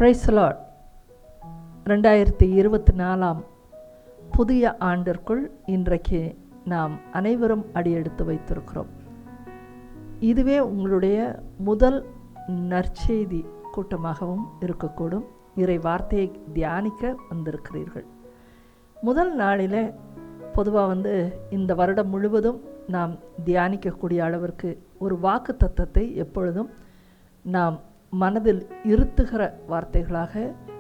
Praise the Lord. 2024 புதிய ஆண்டிற்குள் இன்றைக்கு நாம் அனைவரும் அடியெடுத்து வைத்திருக்கிறோம். இதுவே உங்களுடைய முதல் நற்செய்தி கூட்டமாகவும் இருக்கக்கூடும். இறை வார்த்தையை தியானிக்க வந்திருக்கிறீர்கள். முதல் நாளில் பொதுவாக இந்த வருடம் முழுவதும் நாம் தியானிக்கக்கூடிய அளவிற்கு ஒரு வாக்கு தத்தத்தை எப்பொழுதும் நாம் மனதில் இருத்துகிற வார்த்தைகளாக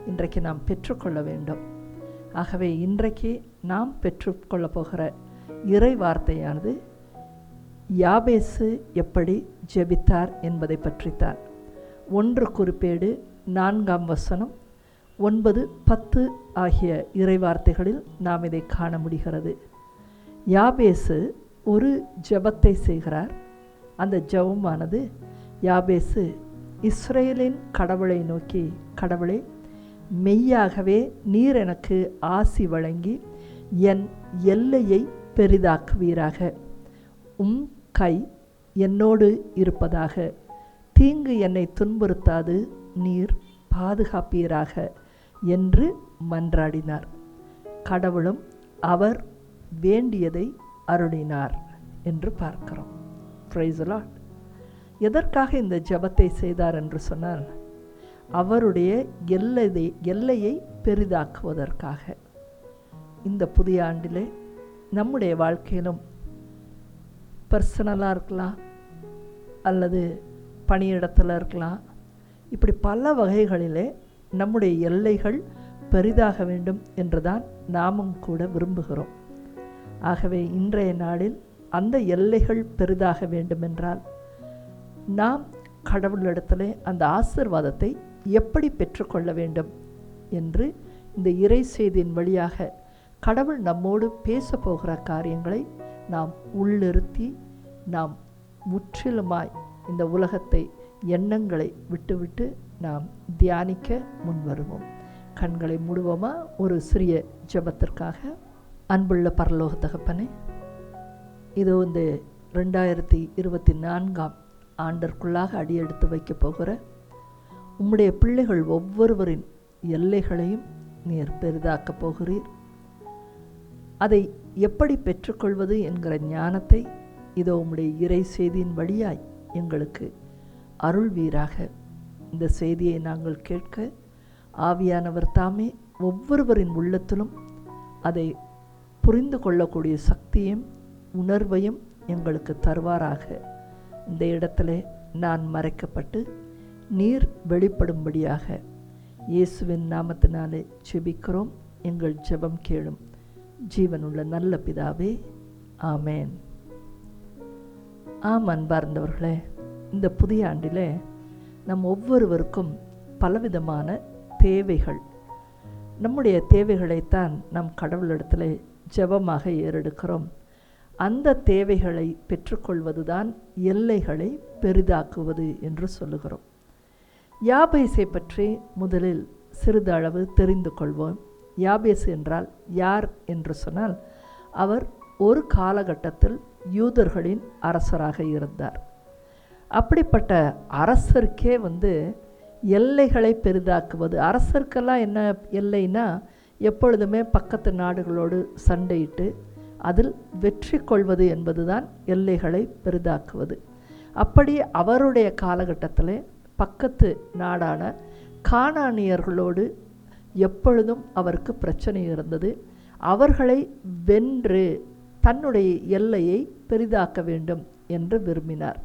இன்றைக்கு நாம் பெற்றுக்கொள்ள வேண்டும். ஆகவே இன்றைக்கு நாம் பெற்றுக்கொள்ள போகிற இறை வார்த்தையானது யாபேசு எப்படி ஜெபித்தார் என்பதை பற்றித்தான். 1 குறிப்பேடு 4 9-10 ஆகிய இறை வார்த்தைகளில் நாம் இதை காண முடிகிறது. யாபேசு ஒரு ஜெபத்தை செய்கிறார். அந்த ஜெபமானது யாபேசு இஸ்ரேலின் கடவுளை நோக்கி, கடவுளே, மெய்யாகவே நீர் எனக்கு ஆசி வழங்கி என் எல்லையை பெரிதாக்குவீராக. உம் கை என்னோடு இருப்பதாக. தீங்கு என்னை துன்புறுத்தாது நீர் பாதுகாப்பீராக என்று மன்றாடினார். கடவுளும் அவர் வேண்டியதை அருளினார் என்று பார்க்கிறோம். Praise the Lord. எதற்காக இந்த ஜெபத்தை செய்தார் என்று சொன்னால், அவருடைய எல்லையை பெரிதாக்குவதற்காக. இந்த புதிய ஆண்டிலே நம்முடைய வாழ்க்கையிலும் பர்சனலாக இருக்கலாம், அல்லது பணியிடத்தில் இருக்கலாம், இப்படி பல வகைகளிலே நம்முடைய எல்லைகள் பெரிதாக வேண்டும் என்றுதான் நாமும் கூட விரும்புகிறோம். ஆகவே இன்றைய நாளில் அந்த எல்லைகள் பெரிதாக வேண்டுமென்றால் நாம் கடவுளிடத்திலே அந்த ஆசீர்வாதத்தை எப்படி பெற்றுக்கொள்ள வேண்டும் என்று இந்த இறை செய்தியின் வழியாக கடவுள் நம்மோடு பேச போகிற காரியங்களை நாம் உள்ளிருத்தி நாம் முற்றிலுமாய் இந்த உலகத்தை எண்ணங்களை விட்டுவிட்டு நாம் தியானிக்க முன்வருவோம். கண்களை மூடுவோமா? ஒரு சிறிய ஜெபத்திற்காக. அன்புள்ள பரலோக தகப்பனே, இது 2024 ஆண்டிற்குள்ளாக அடியெடுத்து வைக்க போகிற உம்முடைய பிள்ளைகள் ஒவ்வொருவரின் எல்லைகளையும் நீர் பெரிதாக்கப் போகிறீர். அதை எப்படி பெற்றுக்கொள்வது என்கிற ஞானத்தை இதோ உம்முடைய இறை செய்தியின் வழியாய் எங்களுக்கு அருள்வீராக. இந்த செய்தியை நாங்கள் கேட்க ஆவியானவர் தாமே ஒவ்வொருவரின் உள்ளத்திலும் அதை புரிந்து கொள்ளக்கூடிய சக்தியும் உணர்வையும் எங்களுக்கு தருவாராக. இந்த இடத்துல நான் மறைக்கப்பட்டு நீர் வெளிப்படும்படியாக இயேசுவின் நாமத்தினாலே ஜெபிக்கிறோம். எங்கள் ஜெபம் கேளும் ஜீவனுள்ள நல்ல பிதாவே, ஆமேன். அன்பார்ந்தவர்களே, இந்த புதிய ஆண்டிலே நம் ஒவ்வொருவருக்கும் பலவிதமான தேவைகள். நம்முடைய தேவைகளைத்தான் நம் கடவுளிடத்தில் ஜெபமாக ஏறெடுக்கிறோம். அந்த தேவைகளை பெற்றுக்கொள்வதுதான் எல்லைகளை பெரிதாக்குவது என்று சொல்லுகிறோம். யாபேசை பற்றி முதலில் சிறிது அளவு தெரிந்து கொள்வோம். யாபேஸ் என்றால் யார் என்று சொன்னால், அவர் ஒரு காலகட்டத்தில் யூதர்களின் அரசராக இருந்தார். அப்படிப்பட்ட அரசருக்கே எல்லைகளை பெரிதாக்குவது. அரசருக்கெல்லாம் என்ன எல்லைனா, எப்பொழுதுமே பக்கத்து நாடுகளோடு சண்டையிட்டு அதில் வெற்றி கொள்வது என்பதுதான் எல்லைகளை பெரிதாக்குவது. அப்படி அவருடைய காலகட்டத்தில் பக்கத்து நாடான கானானியர்களோடு எப்பொழுதும் அவருக்கு பிரச்சனை இருந்தது. அவர்களை வென்று தன்னுடைய எல்லையை பெரிதாக்க வேண்டும் என்று விரும்பினார்.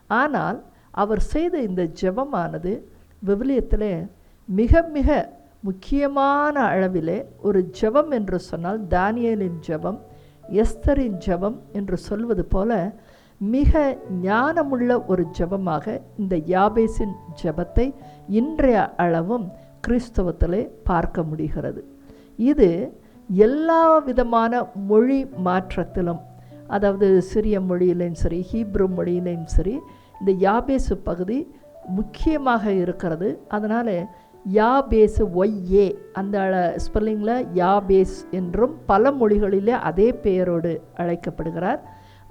ஆனால் அவர் செய்த இந்த ஜெபமானது விவிலியத்திலே மிக மிக முக்கியமான அளவிலே ஒரு ஜெபம் என்று சொன்னால் தானியேலின் ஜெபம், எஸ்தரின் ஜெபம் என்று சொல்வது போல மிக ஞானமுள்ள ஒரு ஜெபமாக இந்த யாபேசின் ஜெபத்தை இன்றைய அளவும் கிறிஸ்தவத்திலே பார்க்க முடிகிறது. இது எல்லா விதமான மொழி மாற்றத்திலும், அதாவது சிரிய மொழியிலையும் சரி, ஹீப்ரு மொழியிலையும் சரி, இந்த யாபேசு பகுதி முக்கியமாக இருக்கிறது. அதனால் யாபேசு ஒய்ஏ அந்த ஸ்பெல்லிங்கில் யாபேஸ் என்றும் பல மொழிகளிலே அதே பெயரோடு அழைக்கப்படுகிறார்.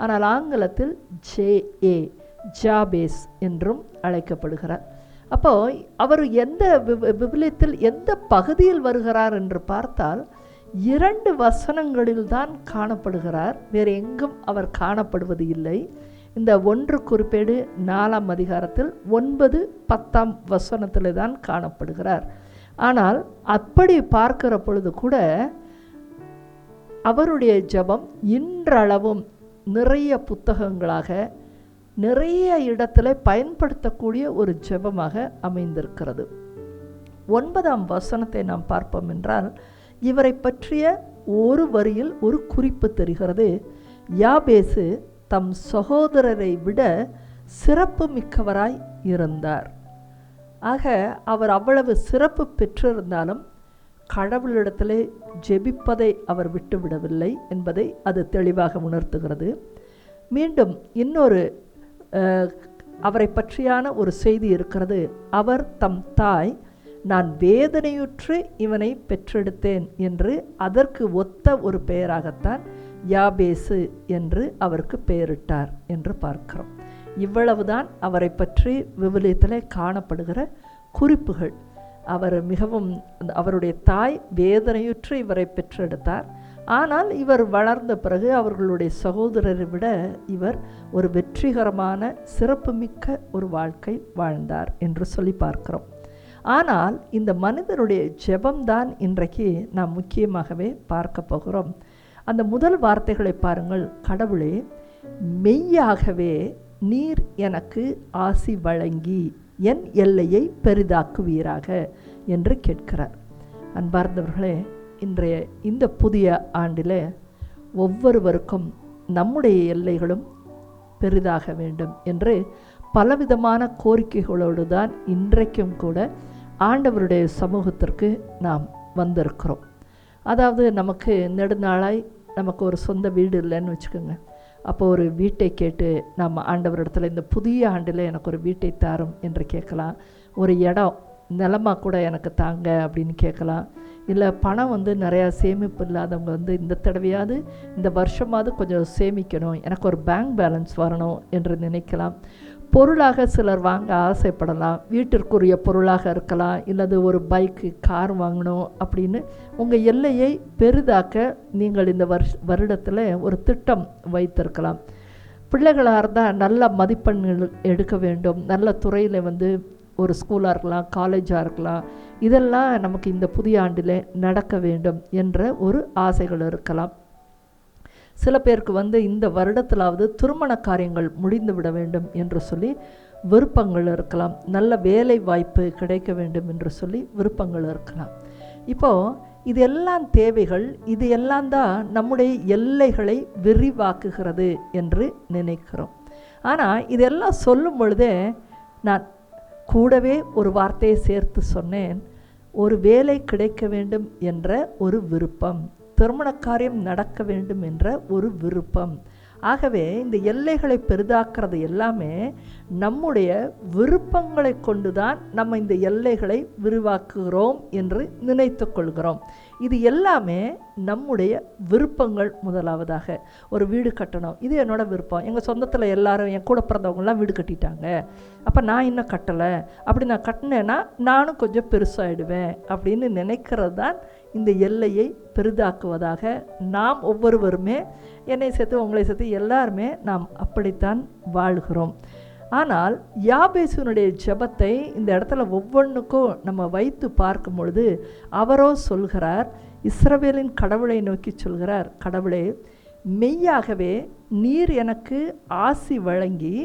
ஆனால் ஆங்கிலத்தில் ஜேஏ ஜாபேஸ் என்றும் அழைக்கப்படுகிறார். அப்போ அவர் எந்த விவிலியத்தில் எந்த பகுதியில் வருகிறார் என்று பார்த்தால் 2 வசனங்களில் தான் காணப்படுகிறார். வேறு எங்கும் அவர் காணப்படுவது இல்லை. இந்த 1 குறிப்பேடு 4ஆம் அதிகாரத்தில் 9, 10ஆம் வசனத்தில் தான் காணப்படுகிறார். ஆனால் அப்படி பார்க்கிற பொழுது கூட அவருடைய ஜெபம் இன்றளவும் நிறைய புத்தகங்களாக நிறைய இடத்துல பயன்படுத்தக்கூடிய ஒரு ஜெபமாக அமைந்திருக்கிறது. 9ஆம் வசனத்தை நாம் பார்ப்போம் என்றால் இவரை பற்றிய ஒரு வரியில் ஒரு குறிப்பு தெரிகிறது. யாபேசு தம் சகோதரரை விட சிறப்பு மிக்கவராய் இருந்தார். ஆக அவர் அவ்வளவு சிறப்பு பெற்றிருந்தாலும் கடவுளிடத்திலே ஜெபிப்பதை அவர் விட்டுவிடவில்லை என்பதை அது தெளிவாக உணர்த்துகிறது. மீண்டும் இன்னொரு அவரை பற்றியான ஒரு செய்தி இருக்கிறது. அவர் தம் தாய் நான் வேதனையுற்று இவனை பெற்றெடுத்தேன் என்று அதற்கு ஒத்த ஒரு பெயராகத்தான் யாபேசு என்று அவருக்கு பெயரிட்டார் என்று பார்க்கிறோம். இவ்வளவுதான் அவரை பற்றி விவிலியத்திலே காணப்படுகிற குறிப்புகள். அவர் மிகவும் அவருடைய தாய் வேதனையுற்று இவரை பெற்றெடுத்தார். ஆனால் இவர் வளர்ந்த பிறகு அவர்களுடைய சகோதரரை விட இவர் ஒரு வெற்றிகரமான சிறப்புமிக்க ஒரு வாழ்க்கை வாழ்ந்தார் என்று சொல்லி பார்க்கிறோம். ஆனால் இந்த மனிதனுடைய ஜெபம்தான் இன்றைக்கு நாம் முக்கியமாகவே பார்க்க போகிறோம். அந்த முதல் வார்த்தைகளை பாருங்கள். கடவுளே, மெய்யாகவே நீர் எனக்கு ஆசி வழங்கி என் எல்லையை பெரிதாக்குவீராக என்று கேட்கிறார். அன்பார்ந்தவர்களே, இன்றைய இந்த புதிய ஆண்டில் ஒவ்வொருவருக்கும் நம்முடைய எல்லைகளும் பெரிதாக வேண்டும் என்று பலவிதமான கோரிக்கைகளோடு தான் இன்றைக்கும் கூட ஆண்டவருடைய சமூகத்திற்கு நாம் வந்திருக்கிறோம். அதாவது நமக்கு நெடுநாளாய் நமக்கு ஒரு சொந்த வீடு இல்லைன்னு வச்சுக்கோங்க. அப்போ ஒரு வீட்டை கேட்டு நம்ம ஆண்டவரிடத்தில் இந்த புதிய ஆண்டில் எனக்கு ஒரு வீட்டை தாரும் என்று கேட்கலாம். ஒரு இடம் நிலமாக கூட எனக்கு தாங்க அப்படின்னு கேட்கலாம். இல்லை பணம் நிறையா சேமிப்பு இல்லாதவங்க இந்த தடவையாவது இந்த வருஷமாவது கொஞ்சம் சேமிக்கணும், எனக்கு ஒரு பேங்க் பேலன்ஸ் வரணும் என்று நினைக்கலாம். பொருளாக சிலர் வாங்க ஆசைப்படலாம். வீட்டிற்குரிய பொருளாக இருக்கலாம், இல்லது ஒரு பைக்கு கார் வாங்கணும் அப்படின்னு உங்கள் எல்லையை பெரிதாக்க நீங்கள் இந்த வருடத்தில் ஒரு திட்டம் வைத்திருக்கலாம். பிள்ளைகளாக இருந்தால் நல்ல மதிப்பெண்கள் எடுக்க வேண்டும், நல்ல துறையில் ஒரு ஸ்கூலாக இருக்கலாம், காலேஜாக இருக்கலாம். இதெல்லாம் நமக்கு இந்த புதிய ஆண்டில் நடக்க வேண்டும் என்ற ஒரு ஆசைகள் இருக்கலாம். சில பேருக்கு இந்த வருடத்திலாவது திருமண காரியங்கள் முடிந்து விட வேண்டும் என்று சொல்லி விருப்பங்கள் இருக்கலாம். நல்ல வேலை வாய்ப்பு கிடைக்க வேண்டும் என்று சொல்லி விருப்பங்கள் இருக்கலாம். இப்போது இதெல்லாம் தேவைகள், இது எல்லாம் தான் நம்முடைய எல்லைகளை விரிவாக்குகிறது என்று நினைக்கிறோம். ஆனால் இதெல்லாம் சொல்லும் பொழுதே நான் கூடவே ஒரு வார்த்தையை சேர்த்து சொன்னேன். ஒரு வேலை கிடைக்க வேண்டும் என்ற ஒரு விருப்பம், திருமண காரியம் நடக்க வேண்டும் என்ற ஒரு விருப்பம். ஆகவே இந்த எல்லைகளை பெரிதாக்குறது எல்லாமே நம்முடைய விருப்பங்களை கொண்டு தான் நம்ம இந்த எல்லைகளை விரிவாக்குகிறோம் என்று நினைத்து கொள்கிறோம். இது எல்லாமே நம்முடைய விருப்பங்கள். முதலாவதாக ஒரு வீடு கட்டணும், இது என்னோட விருப்பம். எங்கள் சொந்தத்தில் எல்லாரும் என் கூட பிறந்தவங்களாம் வீடு கட்டிட்டாங்க, அப்போ நான் இன்னும் கட்டலை. அப்படி நான் கட்டினேன்னா நானும் கொஞ்சம் பெருசாகிடுவேன் அப்படின்னு நினைக்கிறது தான் இந்த எல்லையை பெரிதாக்குவதாக நாம் ஒவ்வொருவருமே, என்னை சேர்த்து உங்களை சேர்த்து எல்லாருமே நாம் அப்படித்தான் வாழ்கிறோம். ஆனால் யாபேசுனுடைய ஜெபத்தை இந்த இடத்துல ஒவ்வொன்றுக்கும் நம்ம வைத்து பார்க்கும் பொழுது அவரோ சொல்கிறார், இஸ்ரவேலின் கடவுளை நோக்கி சொல்கிறார், கடவுளே, மெய்யாகவே நீர் எனக்கு ஆசி வழங்கி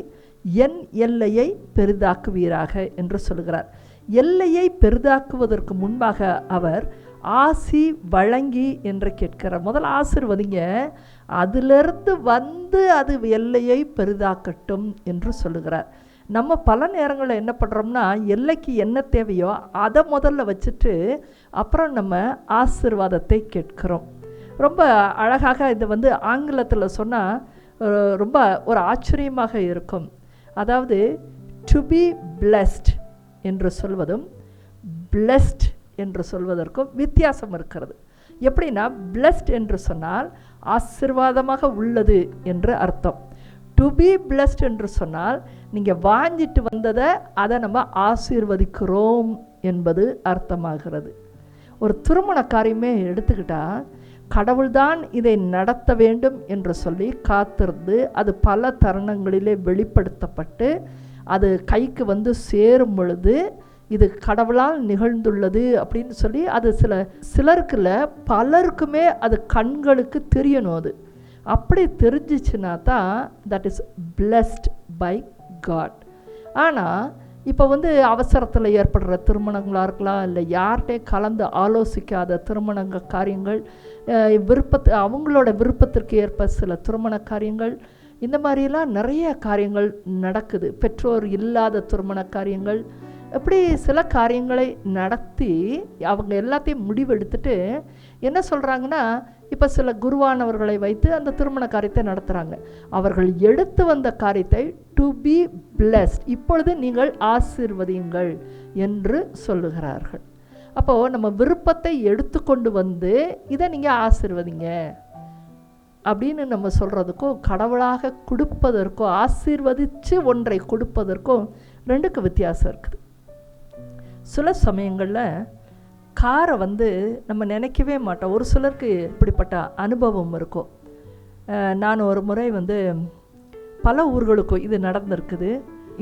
என் எல்லையை பெரிதாக்குவீராக என்று சொல்கிறார். எல்லையை பெரிதாக்குவதற்கு முன்பாக அவர் ஆசி வழங்கி என்று கேட்கிறார். முதல் ஆசீர்வதிங்க, அதிலிருந்து அது எல்லையை பெரிதாக்கட்டும் என்று சொல்லுகிறார். நம்ம பல நேரங்களில் என்ன பண்ணுறோம்னா, எல்லைக்கு என்ன தேவையோ அதை முதல்ல வச்சுட்டு அப்புறம் நம்ம ஆசீர்வாதத்தை கேட்கிறோம். ரொம்ப அழகாக இது ஆங்கிலத்தில் சொன்னால் ரொம்ப ஒரு ஆச்சரியமாக இருக்கும். அதாவது டு பி பிளெஸ்ட் என்று சொல்வதும் பிளெஸ்ட் என்று சொல்வதற்கும் வித்தியாசம் இருக்கிறது. எப்படின்னா, பிளெஸ்ட் என்று சொன்னால் ஆசீர்வாதமாக உள்ளது என்று அர்த்தம். டு பி பிளஸ்ட் என்று சொன்னால் நீங்கள் வாங்கிட்டு வந்ததை அதை நம்ம ஆசீர்வதிக்கிறோம் என்பது அர்த்தமாகிறது. ஒரு திருமண காரியமே எடுத்துக்கிட்டால் கடவுள்தான் இதை நடத்த வேண்டும் என்று சொல்லி காத்திருந்து அது பல தருணங்களிலே வெளிப்படுத்தப்பட்டு அது கைக்கு வந்து சேரும் பொழுது இது கடவுளால் நிகழ்ந்துள்ளது அப்படின்னு சொல்லி அது சிலருக்குல பலருக்குமே அது கண்களுக்கு தெரியணும். அது அப்படி தெரிஞ்சிச்சுன்னா தான் that is blessed by God. ஆனால் இப்போ வந்து அவசரத்தில் ஏற்படுற திருமணங்களாக இருக்கலாம், இல்லை யார்கிட்டே கலந்து ஆலோசிக்காத திருமண காரியங்கள், அவங்களோட விருப்பத்திற்கு ஏற்ப சில திருமண காரியங்கள், இந்த மாதிரிலாம் நிறைய காரியங்கள் நடக்குது. பெற்றோர் இல்லாத திருமண காரியங்கள், இப்படி சில காரியங்களை நடத்தி அவங்க எல்லாத்தையும் முடிவெடுத்துட்டு என்ன சொல்கிறாங்கன்னா, இப்போ சில குருவானவர்களை வைத்து அந்த திருமண காரியத்தை நடத்துகிறாங்க. அவர்கள் எடுத்து வந்த காரியத்தை டு பி பிளெஸ்ட், இப்பொழுது நீங்கள் ஆசீர்வதியுங்கள் என்று சொல்லுகிறார்கள். அப்போது நம்ம விருப்பத்தை எடுத்துக்கொண்டு வந்து இதை நீங்கள் ஆசீர்வதிங்க அப்படின்னு நம்ம சொல்கிறதுக்கும், கடவுளாக கொடுப்பதற்கும் ஆசீர்வதித்து ஒன்றை கொடுப்பதற்கும் ரெண்டுக்கு வித்தியாசம் இருக்குது. சில சமயங்களில் காரை வந்து நம்ம நினைக்கவே மாட்டோம். ஒரு சிலருக்கு இப்படிப்பட்ட அனுபவம் இருக்கும். நான் ஒரு முறை வந்து பல ஊர்களுக்கும் இது நடந்திருக்குது,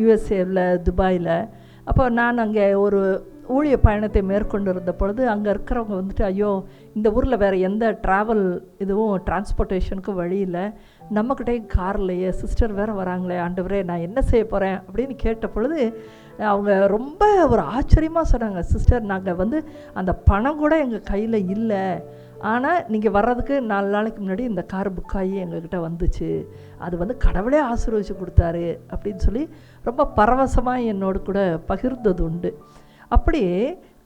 யுஎஸ்ஏவில், துபாயில். அப்போ நான் அங்கே ஒரு ஊழிய பயணத்தை மேற்கொண்டு இருந்த பொழுது அங்கே இருக்கிறவங்க வந்துட்டு, ஐயோ இந்த ஊரில் வேறு எந்த ட்ராவல் இதுவும் டிரான்ஸ்போர்ட்டேஷனுக்கும் வழி இல்லை, நம்மக்கிட்டேயும் கார் இல்லையே, சிஸ்டர் வேறு வராங்களே, ஆண்டவரே நான் என்ன செய்ய போகிறேன் அப்படின்னு கேட்ட பொழுது அவங்க ரொம்ப ஒரு ஆச்சரியமாக சொன்னாங்க, சிஸ்டர் நாங்கள் வந்து அந்த பணம் கூட எங்கள் கையில் இல்லை, ஆனால் நீங்கள் வர்றதுக்கு 4 நாளைக்கு முன்னாடி இந்த கார் புக் ஆகி எங்ககிட்ட வந்துச்சு, அது வந்து கடவுளே ஆசீர்வதிச்சு கொடுத்தாரு அப்படின்னு சொல்லி ரொம்ப பரவசமாக என்னோடு கூட பகிர்ந்தது உண்டு. அப்படி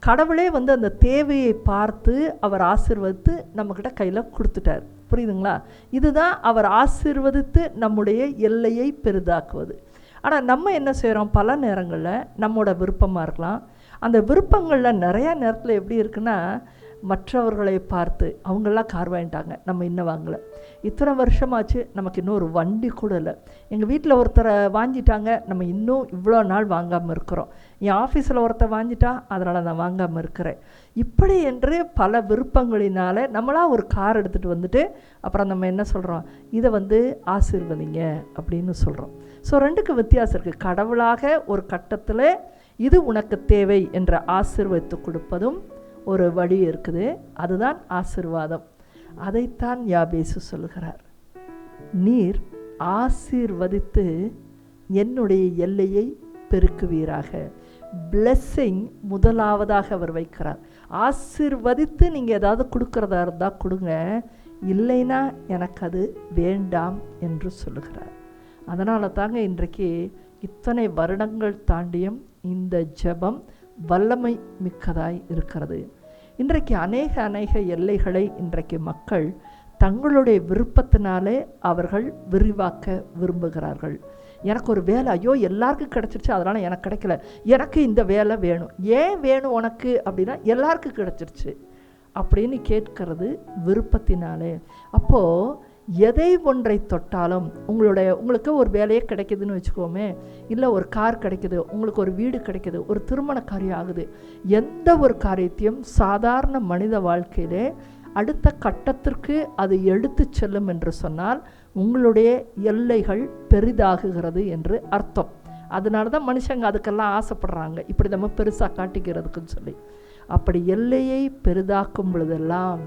கடவுளே வந்து அந்த தேவையை பார்த்து அவர் ஆசீர்வதித்து நம்மக்கிட்ட கையில் கொடுத்துட்டார். புரியுதுங்களா? இதுதான் அவர் ஆசீர்வதித்து நம்முடைய எல்லையை பெரிதாக்குவது. ஆனால் நம்ம என்ன செய்கிறோம், பல நேரங்களில் நம்மளோட விருப்பமாக இருக்கலாம், அந்த விருப்பங்களில் நிறையா நேரத்தில் எப்படி இருக்குன்னா, மற்றவர்களை பார்த்து அவங்களாம் கார் வாங்கிட்டாங்க, நம்ம இன்னும் வாங்கலை, இத்தனை வருஷமாச்சு நமக்கு இன்னும் ஒரு வண்டி கூட இல்லை, எங்கள் வீட்டில் ஒருத்தரை வாங்கிட்டாங்க நம்ம இன்னும் இவ்வளோ நாள் வாங்காமல் இருக்கிறோம், என் ஆஃபீஸில் ஒருத்தர் வாங்கிட்டா அதனால் நான் வாங்காமல் இருக்கிறேன், இப்படி என்று பல விருப்பங்களினால் நம்மளாக ஒரு கார் எடுத்துகிட்டு வந்துட்டு அப்புறம் நம்ம என்ன சொல்கிறோம், இதை வந்து ஆசீர்வதிங்க அப்படின்னு சொல்கிறோம். ஸோ ரெண்டுக்கு வித்தியாசம் இருக்குது. கடவுளாக ஒரு கட்டத்தில் இது உனக்கு தேவை என்ற ஆசீர்வதித்து கொடுப்பதும் ஒரு வழி இருக்குது, அதுதான் ஆசீர்வாதம். அதைத்தான் யாபேசு சொல்லுகிறார், நீர் ஆசீர்வதித்து என்னுடைய எல்லையை பெருக்குவீராக. பிளெஸ்ஸிங் முதலாவதாக அவர் வைக்கிறார். ஆசீர்வதித்து நீங்கள் ஏதாவது கொடுக்குறதா இருந்தால் கொடுங்க, இல்லைன்னா எனக்கு அது வேண்டாம் என்று சொல்லுகிறார். அதனால தாங்க இன்றைக்கு இத்தனை வருடங்கள் தாண்டியும் இந்த ஜெபம் வல்லமை மிக்கதாய் இருக்கிறது. இன்றைக்கு அநேக எல்லைகளை இன்றைக்கு மக்கள் தங்களுடைய விருப்பத்தினாலே அவர்கள் விரிவாக்க விரும்புகிறார்கள். எனக்கு ஒரு வேலை, ஐயோ எல்லாருக்கும் கிடச்சிருச்சு அதனால் எனக்கு கிடைக்கல, எனக்கு இந்த வேலை வேணும், ஏன் வேணும் உனக்கு அப்படின்னா எல்லாருக்கும் கிடச்சிருச்சு அப்படின்னு கேட்கறது விருப்பத்தினாலே. அப்போது எதை ஒன்றை தொட்டாலும் உங்களுக்கு ஒரு வேலையே கிடைக்குதுன்னு வச்சுக்கோமே, இல்லை ஒரு கார் கிடைக்குது, உங்களுக்கு ஒரு வீடு கிடைக்குது, ஒரு திருமண காரியம் ஆகுது, எந்த ஒரு காரியத்தையும் சாதாரண மனித வாழ்க்கையிலே அடுத்த கட்டத்திற்கு அது எடுத்து செல்லும் என்று சொன்னால் உங்களுடைய எல்லைகள் பெரிதாகுகிறது என்று அர்த்தம். அதனால தான் மனுஷங்க அதுக்கெல்லாம் ஆசைப்படுறாங்க, இப்படி நம்ம பெருசாக காட்டிக்கிறதுக்குன்னு சொல்லி. அப்படி எல்லையை பெரிதாக்கும் பொழுதெல்லாம்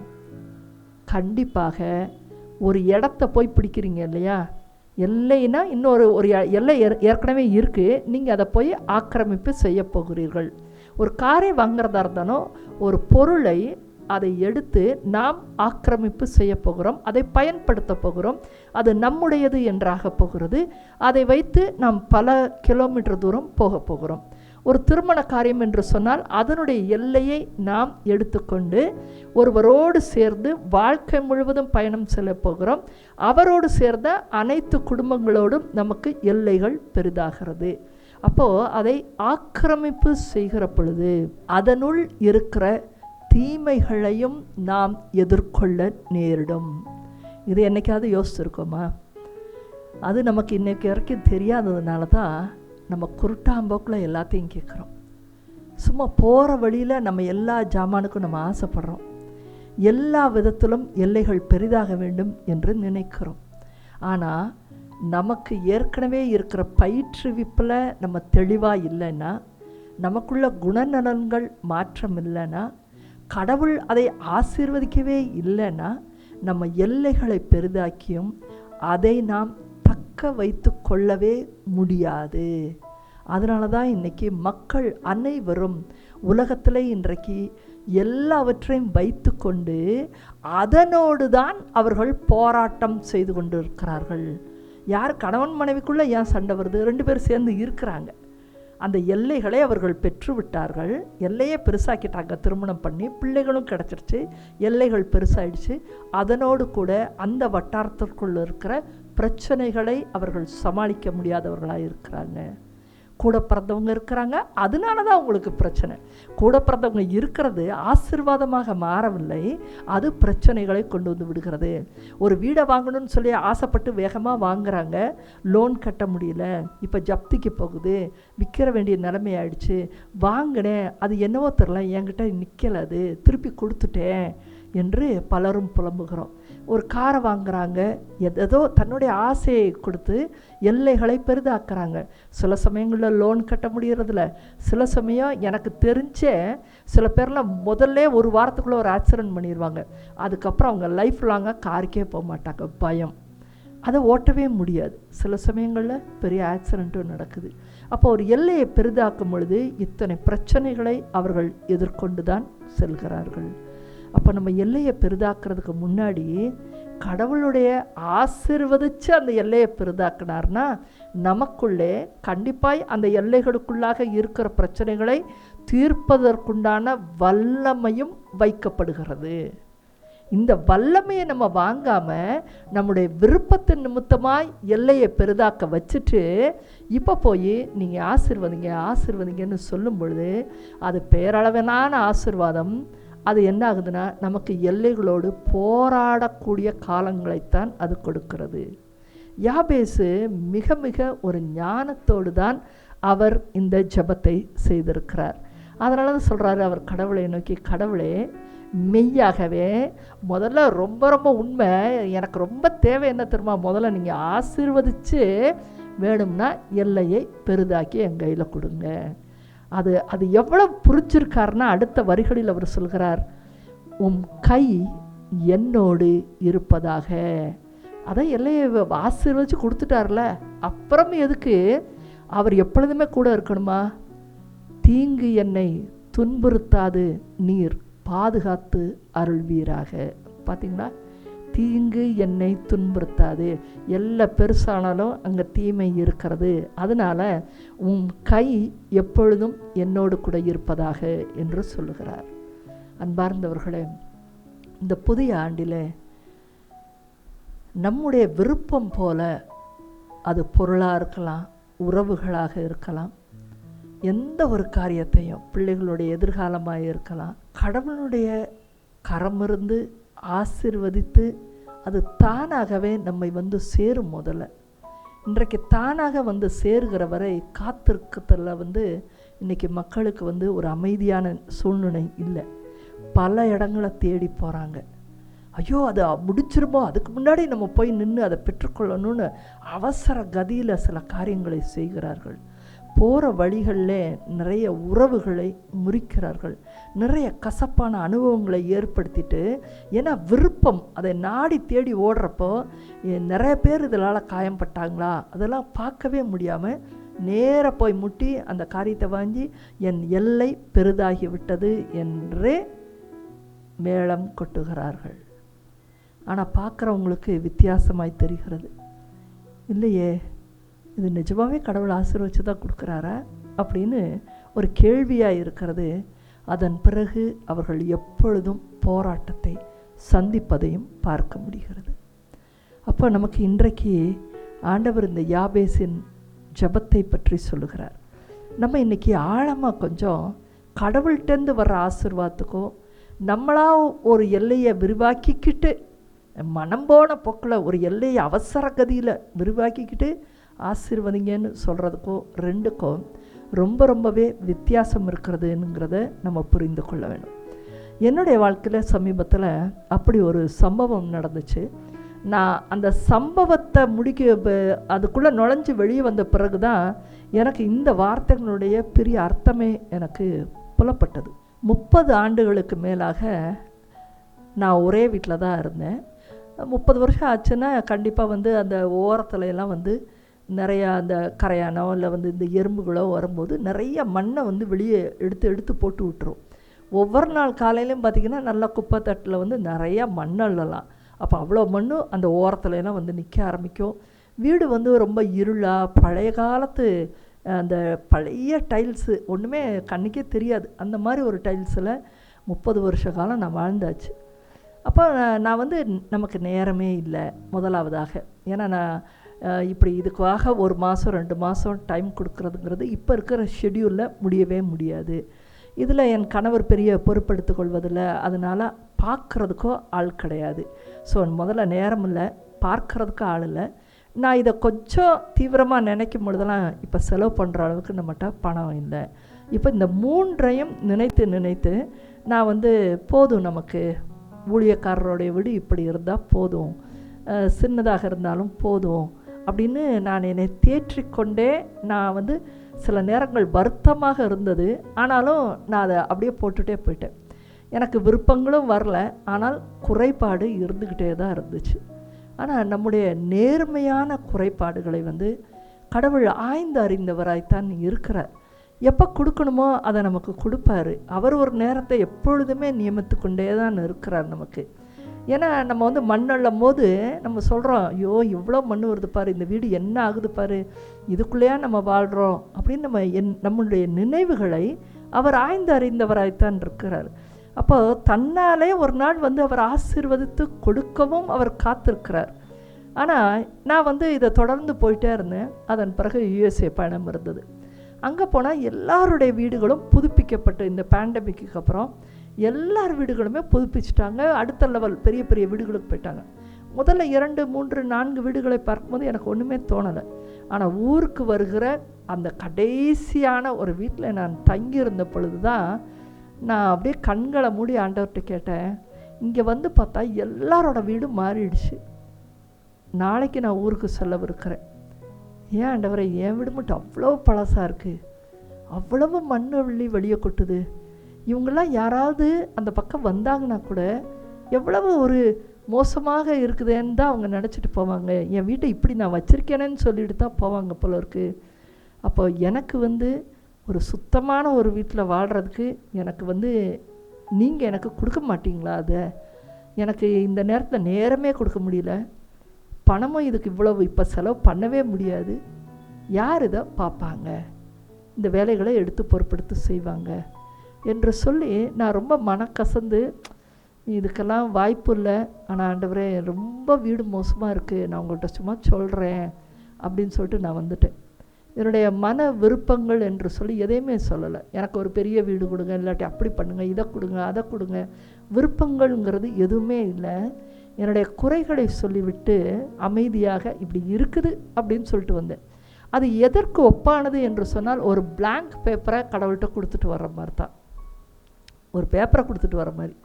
கண்டிப்பாக ஒரு இடத்த போய் பிடிக்கிறீங்க இல்லையா, எல்லைனா இன்னொரு எல்லை ஏற்கனவே இருக்குது, நீங்கள் அதை போய் ஆக்கிரமிப்பு செய்ய போகிறீர்கள். ஒரு காரை வாங்கிறதா இருந்தாலும் ஒரு பொருளை அதை எடுத்து நாம் ஆக்கிரமிப்பு செய்ய போகிறோம், அதை பயன்படுத்த போகிறோம், அது நம்முடையது என்றாக போகிறது, அதை வைத்து நாம் பல கிலோமீட்டர் தூரம் போக போகிறோம். ஒரு திருமண காரியம் என்று சொன்னால் அதனுடைய எல்லையை நாம் எடுத்துக்கொண்டு ஒருவரோடு சேர்ந்து வாழ்க்கை முழுவதும் பயணம் செல்ல போகிறோம். அவரோடு சேர்ந்த அனைத்து குடும்பங்களோடும் நமக்கு எல்லைகள் பெரிதாகிறது. அப்போது அதை ஆக்கிரமிப்பு செய்கிற பொழுது அதனுள் இருக்கிற தீமைகளையும் நாம் எதிர்கொள்ள நேரிடும். இது என்னைக்காவது யோசிச்சிருக்கோமா? அது நமக்கு இன்றைக்கு வரைக்கும் தெரியாததுனால தான் நம்ம குருட்டாம்போக்கில் எல்லாத்தையும் கேட்குறோம். சும்மா போகிற வழியில் நம்ம எல்லா ஜாமானுக்கும் நம்ம ஆசைப்படுறோம். எல்லா விதத்திலும் எல்லைகள் பெரிதாக வேண்டும் என்று நினைக்கிறோம். ஆனால் நமக்கு ஏற்கனவே இருக்கிற பயிற்றுவிப்பில் நம்ம தெளிவாக இல்லைன்னா, நமக்குள்ள குணநலன்கள் மாற்றம் இல்லைன்னா, கடவுள் அதை ஆசீர்வதிக்கவே இல்லைன்னா, நம்ம எல்லைகளை பெரிதாக்கியும் அதை நாம் தக்க வைத்து கொள்ளவே முடியாது. அதனால தான் இன்றைக்கி மக்கள் அனைவரும் உலகத்தில் இன்றைக்கு எல்லாவற்றையும் வைத்து கொண்டு அதனோடு தான் அவர்கள் போராட்டம் செய்து கொண்டு இருக்கிறார்கள். யார் கணவன் மனைவிக்குள்ளே ஏன் சண்டை வருது? 2 பேர் சேர்ந்து இருக்கிறாங்க. அந்த எல்லைகளை அவர்கள் பெற்று விட்டார்கள். எல்லையே பெருசாக்கிட்டாங்க. திருமணம் பண்ணி பிள்ளைகளும் கிடச்சிருச்சு, எல்லைகள் பெருசாயிடுச்சு. அதனோடு கூட அந்த வட்டாரத்திற்குள்ள இருக்கிற பிரச்சனைகளை அவர்கள் சமாளிக்க முடியாதவர்களாக இருக்கிறாங்க. கூட பிறந்தவங்க இருக்கிறாங்க, அதனால தான் அவங்களுக்கு பிரச்சனை. கூட பிறந்தவங்க இருக்கிறது ஆசீர்வாதமாக மாறவில்லை, அது பிரச்சனைகளை கொண்டு வந்து விடுகிறது. ஒரு வீடை வாங்கணும்னு சொல்லி ஆசைப்பட்டு வேகமாக வாங்குறாங்க, லோன் கட்ட முடியல, இப்போ ஜப்திக்கு போகுது, விற்கிற வேண்டிய நிலைமை ஆயிடுச்சு. வாங்கினேன், அது என்னவோ தெரில, என்கிட்ட நிற்கலை, அது திருப்பி கொடுத்துட்டேன் என்று பலரும் புலம்புகிறோம். ஒரு காரை வாங்குறாங்க, ஏதோ தன்னுடைய ஆசையை கொடுத்து எல்லைகளை பெரிதாக்குறாங்க. சில சமயங்களில் லோன் கட்ட முடியறதில்ல. சில சமயம் எனக்கு தெரிஞ்ச சில பேர்லாம் முதல்ல ஒரு வாரத்துக்குள்ளே ஒரு ஆக்சிடென்ட் பண்ணிடுவாங்க. அதுக்கப்புறம் அவங்க லைஃப் லாங்காக காருக்கே போக மாட்டாங்க, பயம். அதை ஓட்டவே முடியாது. சில சமயங்களில் பெரிய ஆக்சிடென்ட்டும் நடக்குது. அப்போ ஒரு எல்லையை பெரிதாக்கும் பொழுது இத்தனை பிரச்சனைகளை அவர்கள் எதிர்கொண்டு தான் செல்கிறார்கள். அப்போ நம்ம எல்லையை பெரிதாக்குறதுக்கு முன்னாடி கடவுளுடைய ஆசீர்வதித்து அந்த எல்லையை பெரிதாக்கினார்னா, நமக்குள்ளே கண்டிப்பாய் அந்த எல்லைகளுக்குள்ளாக இருக்கிற பிரச்சனைகளை தீர்ப்பதற்குண்டான வல்லமையும் வைக்கப்படுகிறது. இந்த வல்லமையை நம்ம வாங்காமல் நம்முடைய விருப்பத்தின் நிமித்தமாய் எல்லையை பெரிதாக்க வச்சுட்டு இப்போ போய் நீங்கள் ஆசீர்வதிங்கன்னு சொல்லும் பொழுது அது பேரளவிலான ஆசீர்வாதம். அது என்ன ஆகுதுன்னா, நமக்கு எல்லைகளோடு போராடக்கூடிய காலங்களைத்தான் அது கொடுக்கிறது. யாபேசு மிக மிக ஒரு ஞானத்தோடு தான் அவர் இந்த ஜெபத்தை செய்திருக்கிறார். அதனால தான் சொல்கிறாரு அவர் கடவுளை நோக்கி, கடவுளே மெய்யாகவே முதல்ல ரொம்ப ரொம்ப உண்மை, எனக்கு ரொம்ப தேவை என்ன தெரியுமா, முதல்ல நீங்கள் ஆசீர்வதித்து வேணும்னா எல்லையை பெரிதாக்கி என் கையில் கொடுங்க. அது எவ்வளோ புரிஞ்சிருக்காருன்னா, அடுத்த வரிகளில் அவர் சொல்கிறார், உம் கை என்னோடு இருப்பதாக. அதான் எல்லையை ஆசீர்வதிச்சு கொடுத்துட்டார்ல, அப்புறம் எதுக்கு அவர் எப்பொழுதுமே கூட இருக்கணுமா? தீங்கு என்னை துன்புறுத்தாது நீர் பாதுகாத்து அருள்வீராக. பார்த்தீங்களா, தீங்கு என்னை துன்புறுத்தாது. எல்லாம் பெருசானாலும் அங்கே தீமை இருக்கிறது, அதனால் உன் கை எப்பொழுதும் என்னோடு கூட இருப்பதாக என்று சொல்லுகிறார். அன்பார்ந்தவர்களே, இந்த புதிய ஆண்டில் நம்முடைய விருப்பம் போல, அது பொருளாக இருக்கலாம், உறவுகளாக இருக்கலாம், எந்த ஒரு காரியத்தையும், பிள்ளைகளுடைய எதிர்காலமாக இருக்கலாம், கடவுளுடைய கரமிருந்து ஆசீர்வதித்து அது தானாகவே நம்மை வந்து சேரும். முதல்ல இன்றைக்கு தானாக வந்து சேருகிற வரை காத்திருக்கத்தில் இன்றைக்கி மக்களுக்கு ஒரு அமைதியான சூழ்நிலை இல்லை. பல இடங்களை தேடி போகிறாங்க. ஐயோ அதை முடிச்சிருமோ, அதுக்கு முன்னாடி நம்ம போய் நின்று அதை பெற்றுக்கொள்ளணும்னு அவசர கதியில் சில காரியங்களை செய்கிறார்கள். போகிற வழிகளில் நிறைய உறவுகளை முறிக்கிறார்கள், நிறைய கசப்பான அனுபவங்களை ஏற்படுத்திட்டு, ஏன்னா விருப்பம் அதை நாடி தேடி ஓடுறப்போ நிறைய பேர் இதனால் காயம்பட்டாங்களா அதெல்லாம் பார்க்கவே முடியாமல் நேராக போய் முட்டி அந்த காரியத்தை வாங்கி என் எல்லை பெரிதாகி விட்டது என்றே மேளம் கொட்டுகிறார்கள். ஆனால் பார்க்குறவங்களுக்கு வித்தியாசமாய் தெரிகிறது. இல்லையே, இது நிஜமாகவே கடவுள் ஆசீர்வதிச்சு தான் கொடுக்குறாரா அப்படின்னு ஒரு கேள்வியாக இருக்கிறது. அதன் பிறகு அவர்கள் எப்பொழுதும் போராட்டத்தை சந்திப்பதையும் பார்க்க முடிகிறது. அப்போ நமக்கு இன்றைக்கு ஆண்டவர் இந்த யாபேசின் ஜெபத்தை பற்றி சொல்லுகிறார். நம்ம இன்றைக்கி ஆழமாக கொஞ்சம் கடவுள்கிட்டேருந்து வர்ற ஆசீர்வாதத்துக்கும் நம்மளா ஒரு எல்லையை விரிவாக்கிக்கிட்டு மனம் போன போக்கில் ஒரு எல்லையை அவசர கதியில் விரிவாக்கிக்கிட்டு ஆசீர்வதிங்கன்னு சொல்கிறதுக்கும் ரெண்டுக்கும் ரொம்பவே வித்தியாசம் இருக்கிறதுங்கிறத நம்ம புரிந்து கொள்ள வேண்டும். என்னுடைய வாழ்க்கையில் சமீபத்தில் அப்படி ஒரு சம்பவம் நடந்துச்சு. நான் அந்த சம்பவத்தை அதுக்குள்ளே நுழைஞ்சு வெளியே வந்த பிறகு தான் எனக்கு இந்த வார்த்தைகளுடைய பெரிய அர்த்தமே எனக்கு புலப்பட்டது. 30 ஆண்டுகளுக்கு மேலாக நான் ஒரே வீட்டில் தான் இருந்தேன். 30 வருஷம் ஆச்சுன்னா கண்டிப்பாக அந்த ஓரத்துல எல்லாம் நிறையா அந்த கரையானோ இல்லை இந்த எறும்புகளோ வரும்போது நிறைய மண்ணை வெளியே எடுத்து போட்டு விட்டுரும். ஒவ்வொரு நாள் காலையிலையும் பார்த்திங்கன்னா நல்லா குப்பை தட்டில் நிறையா மண்ணெல்லாம். அப்போ அவ்வளோ மண் அந்த ஓரத்துலலாம் நிற்க ஆரம்பிக்கும். வீடு ரொம்ப இருளாக பழைய காலத்து அந்த பழைய டைல்ஸு ஒன்றுமே கண்ணுக்கே தெரியாது, அந்த மாதிரி ஒரு டைல்ஸில் 30 வருஷ காலம் நான் வாழ்ந்தாச்சு. அப்போ நான் நமக்கு நேரமே இல்லை முதலாவதாக. ஏன்னா நான் இப்படி இதுக்காக 1 மாதம் 2 மாதம் டைம் கொடுக்குறதுங்கிறது இப்போ இருக்கிற ஷெட்யூலில் முடியவே முடியாது. இதில் என் கணவர் பெரிய பொறுப்பெடுத்து கொள்வதில்லை, அதனால் பார்க்குறதுக்கோ ஆள் கிடையாது. ஸோ முதல்ல நேரம் இல்லை, பார்க்குறதுக்கு ஆள் இல்லை. நான் இதை கொஞ்சம் தீவிரமாக நினைக்கும் பொழுதெல்லாம் இப்போ செலவு பண்ணுற அளவுக்கு நம்மகிட்ட பணம் இல்லை. இப்போ இந்த 3ஐயும் நினைத்து நான் போதும், நமக்கு ஊழியக்காரருடைய வீடு இப்படி இருந்தால் போதும், சின்னதாக இருந்தாலும் போதும் அப்படின்னு நான் என்னை தேற்றிக்கொண்டே நான் சில நேரங்கள் வருத்தமாக இருந்தது. ஆனாலும் நான் அதை அப்படியே போட்டுகிட்டே போயிட்டேன். எனக்கு விருப்பங்களும் வரல, ஆனால் குறைபாடு இருந்துக்கிட்டே தான் இருந்துச்சு. ஆனால் நம்முடைய நேர்மையான குறைபாடுகளை கடவுள் ஆய்ந்து அறிந்தவராய்த்தான் இருக்கிறார். எப்போ கொடுக்கணுமோ அதை நமக்கு கொடுப்பார். அவர் ஒரு நேரத்தை எப்பொழுதுமே நியமித்து கொண்டே தான் இருக்கிறார் நமக்கு. ஏன்னா நம்ம மண்ணள்ளும் போது நம்ம சொல்கிறோம், ஐயோ இவ்வளோ மண் வருது பாரு, இந்த வீடு என்ன ஆகுது பாரு, இதுக்குள்ளேயா நம்ம வாழ்கிறோம் அப்படின்னு நம்முடைய நினைவுகளை அவர் ஆய்ந்து அறிந்தவராய்த்தான் இருக்கிறார். அப்போ தன்னாலே ஒரு நாள் அவர் ஆசீர்வதித்து கொடுக்கவும் அவர் காத்திருக்கிறார். ஆனால் நான் இதை தொடர்ந்து போயிட்டே இருந்தேன். அதன் பிறகு USA பயணம் இருந்தது. அங்கே போனால் எல்லாருடைய வீடுகளும் புதுப்பிக்கப்பட்டு, இந்த பேண்டமிக்கு அப்புறம் எல்லார் வீடுகளுமே புதுப்பிச்சிட்டாங்க. அடுத்த லெவல் பெரிய பெரிய வீடுகளுக்கு போயிட்டாங்க. முதல்ல 2, 3, 4 வீடுகளை பார்க்கும்போது எனக்கு ஒன்றுமே தோணலை. ஆனால் ஊருக்கு வருகிற அந்த கடைசியான ஒரு வீட்டில் நான் தங்கியிருந்த பொழுது தான் நான் அப்படியே கண்களை மூடி ஆண்டவர்கிட்ட கேட்டேன், இங்கே பார்த்தா எல்லாரோட வீடும் மாறிடுச்சு, நாளைக்கு நான் ஊருக்கு செல்லவிருக்கிறேன். ஏன் ஆண்டவரை, என் வீடு மட்டும் அவ்வளோ பழசாக இருக்குது, அவ்வளவு மண் வெளியே கொட்டுது, இவங்கெல்லாம் யாராவது அந்த பக்கம் வந்தாங்கன்னா கூட எவ்வளவு ஒரு மோசமாக இருக்குதுன்னு தான் அவங்க நினச்சிட்டு போவாங்க. என் வீட்டை இப்படி நான் வச்சுருக்கேனேன்னு சொல்லிட்டு தான் போவாங்க போல இருக்குது. அப்போ எனக்கு ஒரு சுத்தமான ஒரு வீட்டில் வாழ்கிறதுக்கு எனக்கு நீங்கள் எனக்கு கொடுக்க மாட்டிங்களா? அதை எனக்கு இந்த நேரத்தில் நேரமே கொடுக்க முடியல, பணமும் இதுக்கு இவ்வளவு இப்போ செலவு பண்ணவே முடியாது, யார் இதை பார்ப்பாங்க, இந்த வேலைகளை எடுத்து பொறுப்பெடுத்து செய்வாங்க என்று சொல்லி நான் ரொம்ப மனக்கசந்து, இதுக்கெல்லாம் வாய்ப்பு இல்லை, ஆனால் ஆண்டவரே ரொம்ப வீடு மோசமாக இருக்குது, நான் உங்கள்கிட்ட சும்மா சொல்கிறேன் அப்படின்னு சொல்லிட்டு நான் வந்துட்டேன். என்னுடைய மன விருப்பங்கள் என்று சொல்லி எதையுமே சொல்லலை. எனக்கு ஒரு பெரிய வீடு கொடுங்க, இல்லாட்டி அப்படி பண்ணுங்கள், இதை கொடுங்க, அதை கொடுங்க, விருப்பங்கள்ங்கிறது எதுவுமே இல்லை. என்னுடைய குறைகளை சொல்லிவிட்டு அமைதியாக இப்படி இருக்குது அப்படின்னு சொல்லிட்டு வந்தேன். அது எதற்கு ஒப்பானது என்று சொன்னால், ஒரு பிளாங்க் பேப்பரை கடவுள்கிட்ட கொடுத்துட்டு வர்ற மாதிரி தான். ஒரு பேப்பரை கொடுத்துட்டு வர மாதிரி,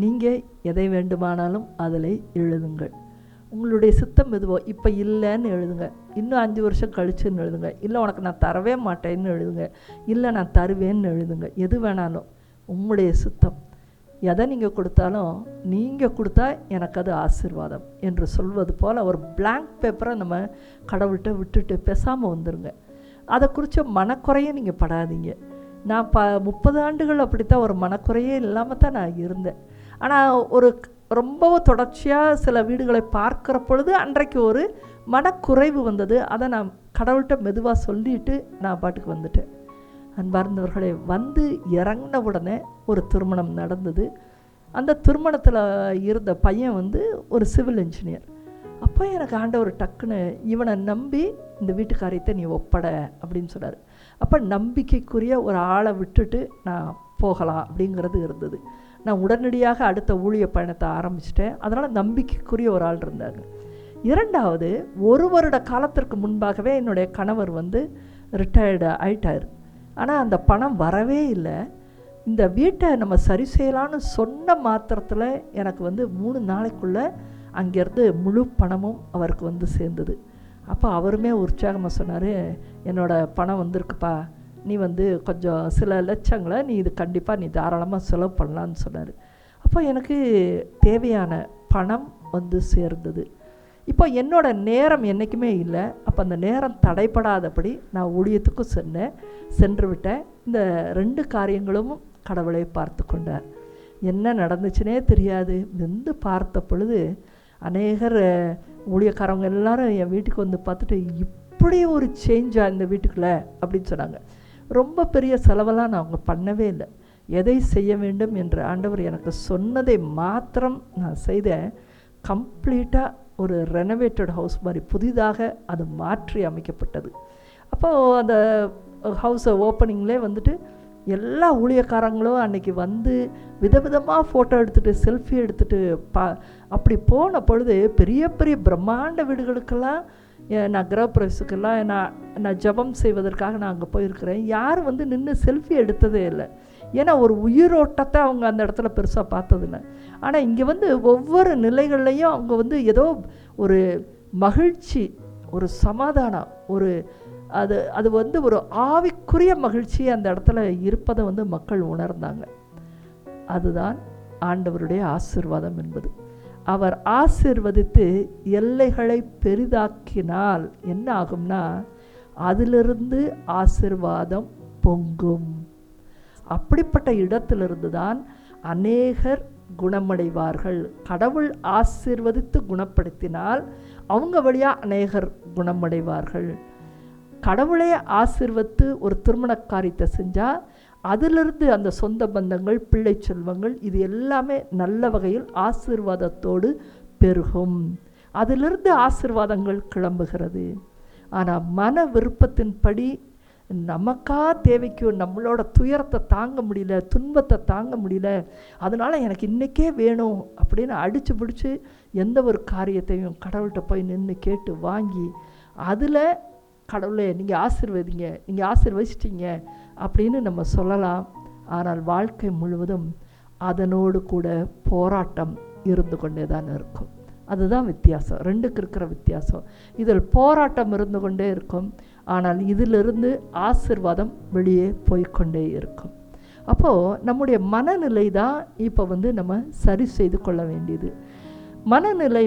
நீங்கள் எதை வேண்டுமானாலும் அதில் எழுதுங்கள், உங்களுடைய சித்தம் எதுவோ, இப்போ இல்லைன்னு எழுதுங்க, இன்னும் 5 வருஷம் கழிச்சுன்னு எழுதுங்க, இல்லை உனக்கு நான் தரவே மாட்டேன்னு எழுதுங்க, இல்லை நான் தருவேன்னு எழுதுங்க, எது வேணாலும் உங்களுடைய சித்தம், எதை நீங்கள் கொடுத்தாலும் நீங்கள் கொடுத்தா எனக்கு அது ஆசீர்வாதம் என்று சொல்வது போல் ஒரு பிளாங்க் பேப்பரை நம்ம கடவுள்கிட்ட விட்டுட்டு பேசாமல் வந்துடுங்க. அதை குறித்த மனக்குறையும் நீங்கள் படாதீங்க. நான் 30 ஆண்டுகள் அப்படித்தான் ஒரு மனக்குறையே இல்லாமல் தான் நான் இருந்தேன். ஆனால் ஒரு ரொம்பவும் தொடர்ச்சியாக சில வீடுகளை பார்க்குற பொழுது அன்றைக்கு ஒரு மனக்குறைவு வந்தது. அதை நான் கடவுள்கிட்ட மெதுவாக சொல்லிவிட்டு நான் பாட்டுக்கு வந்துட்டேன். அன்பார்ந்தவர்களே, இறங்கின உடனே ஒரு திருமணம் நடந்தது. அந்த திருமணத்தில் இருந்த பையன் ஒரு சிவில் இன்ஜினியர். அப்போ எனக்கு ஆண்டவர் டக்குன்னு, இவனை நம்பி இந்த வீட்டு காரியத்தை நீ ஒப்பட அப்படின்னு சொன்னார். அப்போ நம்பிக்கைக்குரிய ஒரு ஆளை விட்டுட்டு நான் போகலாம் அப்படிங்கிறது இருந்தது. நான் உடனடியாக அடுத்த ஊழிய பயணத்தை ஆரம்பிச்சிட்டேன். அதனால் நம்பிக்கைக்குரிய ஒரு ஆள் இருந்தாங்க. இரண்டாவது, 1 வருட காலத்திற்கு முன்பாகவே என்னுடைய கணவர் ரிட்டையர்டு ஆயிட்டார். ஆனால் அந்த பணம் வரவே இல்லை. இந்த வீட்டை நம்ம சரி செய்யலான்னு சொன்ன மாத்திரத்தில் எனக்கு 3 நாளைக்குள்ளே அங்கேருந்து முழு பணமும் அவருக்கு சேர்ந்தது. அப்போ அவருமே உற்சாகமாக சொன்னார், என்னோடய பணம் வந்திருக்குப்பா, நீ கொஞ்சம் சில லட்சங்களை நீ இது கண்டிப்பாக நீ தாராளமாக செலவு பண்ணலான்னு சொன்னார். அப்போ எனக்கு தேவையான பணம் சேர்ந்தது. இப்போ என்னோடய நேரம் என்றைக்குமே இல்லை. அப்போ அந்த நேரம் தடைப்படாதபடி நான் ஊழியத்துக்கும் சென்று விட்டேன். இந்த 2 காரியங்களும் கடவுளை பார்த்து கொண்டார். என்ன நடந்துச்சுனே தெரியாது. பார்த்த பொழுது அநேகர் ஊழியக்காரவங்க எல்லாரும் என் வீட்டுக்கு பார்த்துட்டு, இப்படி ஒரு சேஞ்சாக இந்த வீட்டுக்குள்ளே அப்படின்னு சொன்னாங்க. ரொம்ப பெரிய செலவெல்லாம் நான் அவங்க பண்ணவே இல்லை. எதை செய்ய வேண்டும் என்று ஆண்டவர் எனக்கு சொன்னதை மாத்திரம் நான் செய்தேன். கம்ப்ளீட்டாக ஒரு ரெனோவேட்டட் ஹவுஸ் மாதிரி புதிதாக அது மாற்றி அமைக்கப்பட்டது. அப்போது அந்த ஹவுஸை ஓப்பனிங்லே எல்லா ஊழியக்காரங்களும் அன்றைக்கி விதவிதமாக ஃபோட்டோ எடுத்துகிட்டு செல்ஃபி எடுத்துகிட்டு அப்படி போன பொழுது பெரிய பெரிய பிரம்மாண்ட வீடுகளுக்கெல்லாம் நான் கிரகப்பிரவேசத்துக்கெல்லாம் நான் ஜெபம் செய்வதற்காக நான் அங்கே போயிருக்கிறேன். யாரும் நின்று செல்ஃபி எடுத்ததே இல்லை. ஏன்னா ஒரு உயிரோட்டத்தை அவங்க அந்த இடத்துல பெருசாக பார்த்ததில்லை. ஆனால் இங்கே ஒவ்வொரு நிலைகள்லையும் அவங்க ஏதோ ஒரு மகிழ்ச்சி, ஒரு சமாதானம், அது ஒரு ஆவிக்குரிய மகிழ்ச்சி அந்த இடத்துல இருப்பதை மக்கள் உணர்ந்தாங்க. அதுதான் ஆண்டவருடைய ஆசீர்வாதம் என்பது. அவர் ஆசீர்வதித்து எல்லைகளை பெரிதாக்கினால் என்ன ஆகும்னா, அதிலிருந்து ஆசீர்வாதம் பொங்கும். அப்படிப்பட்ட இடத்திலிருந்து தான் அநேகர் குணமடைவார்கள். கடவுள் ஆசீர்வதித்து குணப்படுத்தினால் அவங்க வழியாக அநேகர் குணமடைவார்கள். கடவுளே ஆசீர்வதித்து ஒரு திருமண காரியத்தை செஞ்சால் அதிலிருந்து அந்த சொந்த பந்தங்கள், பிள்ளை செல்வங்கள், இது எல்லாமே நல்ல வகையில் ஆசீர்வாதத்தோடு பெருகும். அதிலிருந்து ஆசீர்வாதங்கள் கிளம்புகிறது. ஆனால் மன விருப்பத்தின்படி நமக்கா தேவைக்கு நம்மளோட துயரத்தை தாங்க முடியல, துன்பத்தை தாங்க முடியல, அதனால் எனக்கு இன்றைக்கே வேணும் அப்படின்னு அடித்து பிடிச்சி எந்த ஒரு காரியத்தையும் கடவுள்கிட்ட போய் நின்று கேட்டு வாங்கி அதில் கடவுளே நீங்கள் ஆசீர்வதிங்க, நீங்கள் ஆசீர்வதிச்சிட்டிங்க அப்படின்னு நம்ம சொல்லலாம். ஆனால் வாழ்க்கை முழுவதும் அதனோடு கூட போராட்டம் இருந்து கொண்டே தான் இருக்கும். அதுதான் வித்தியாசம், ரெண்டுக்கு இருக்கிற வித்தியாசம். இதில் போராட்டம் இருந்து கொண்டே இருக்கும், ஆனால் இதிலிருந்து ஆசீர்வாதம் வெளியே போய்கொண்டே இருக்கும். அப்போது நம்முடைய மனநிலை தான் இப்போ நம்ம சரி செய்து கொள்ள வேண்டியது. மனநிலை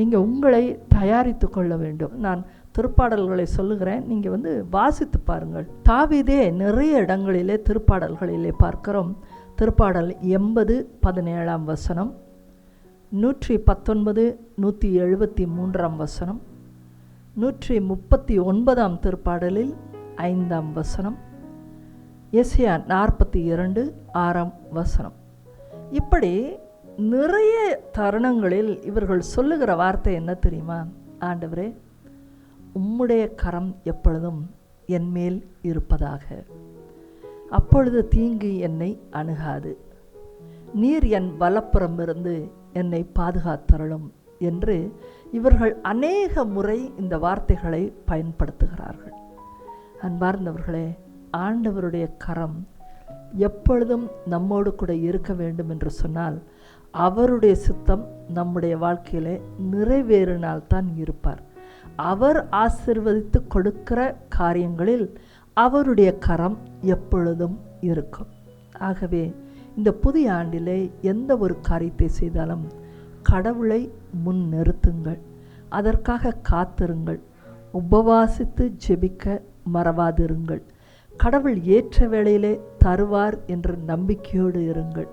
நீங்கள் உங்களை தயாரித்து கொள்ள வேண்டும். நான் திருப்பாடல்களை சொல்லுகிறேன், நீங்கள் வாசித்து பாருங்கள். தாவீதே நிறைய இடங்களிலே திருப்பாடல்களிலே பார்க்கிறோம். திருப்பாடல் 80:17 வசனம், 119, 173 வசனம், 139 திருப்பாடலில் 5 வசனம், எசேயா 42, 6 வசனம். இப்படி நிறைய தருணங்களில் இவர்கள் சொல்லுகிற வார்த்தை என்ன தெரியுமா? ஆண்டவரே, உம்முடைய கரம் எப்பொழுதும் என்மேல் இருப்பதாக, அப்பொழுது தீங்கு என்னை அணுகாது, நீர் என் வலப்புறமிருந்து என்னை பாதுகாத்தருளும் என்று இவர்கள் அநேக முறை இந்த வார்த்தைகளை பயன்படுத்துகிறார்கள். அன்பார்ந்தவர்களே, ஆண்டவருடைய கரம் எப்பொழுதும் நம்மோடு கூட இருக்க வேண்டும் என்று சொன்னால் அவருடைய சித்தம் நம்முடைய வாழ்க்கையிலே நிறைவேறினால்தான் இருப்பார். அவர் ஆசீர்வதித்து கொடுக்கிற காரியங்களில் அவருடைய கரம் எப்பொழுதும் இருக்கும். ஆகவே இந்த புதிய ஆண்டிலே எந்த ஒரு காரியத்தை செய்தாலும் கடவுளை முன் நிறுத்துங்கள், அதற்காக காத்திருங்கள், உபவாசித்து ஜெபிக்க மறவாதிருங்கள். கடவுள் ஏற்ற வேளையிலே தருவார் என்ற நம்பிக்கையோடு இருங்கள்.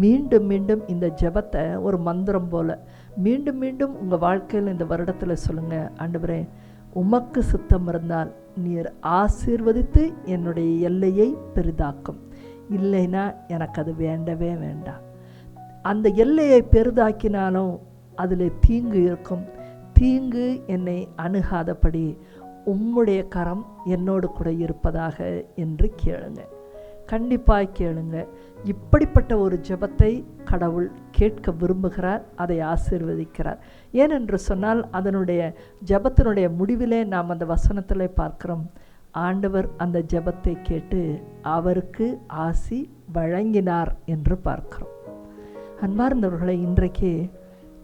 மீண்டும் மீண்டும் இந்த ஜெபத்தை ஒரு மந்திரம் போல மீண்டும் மீண்டும் உங்கள் வாழ்க்கையில் இந்த வருடத்தில் சொல்லுங்கள். ஆண்டவரே, உமக்கு சித்தம் இருந்தால் நீர் ஆசீர்வதித்து என்னுடைய எல்லையை பெரிதாக்கும், இல்லைன்னா எனக்கு அது வேண்டவே வேண்டாம். அந்த எல்லையை பெரிதாக்கினாலும் அதில் தீங்கு இருக்கும், தீங்கு என்னை அணுகாதபடி உம்முடைய கரம் என்னோடு கூட இருப்பதாக என்று கேளுங்க. கண்டிப்பாக கேளுங்க. இப்படிப்பட்ட ஒரு ஜெபத்தை கடவுள் கேட்க விரும்புகிறார், அதை ஆசீர்வதிக்கிறார். ஏனென்று சொன்னால் அதனுடைய ஜெபத்தினுடைய முடிவிலே நாம் அந்த வசனத்தில் பார்க்கிறோம், ஆண்டவர் அந்த ஜெபத்தை கேட்டு அவருக்கு ஆசி வழங்கினார் என்று பார்க்கிறோம். அன்பார்ந்தவர்களை, இன்றைக்கு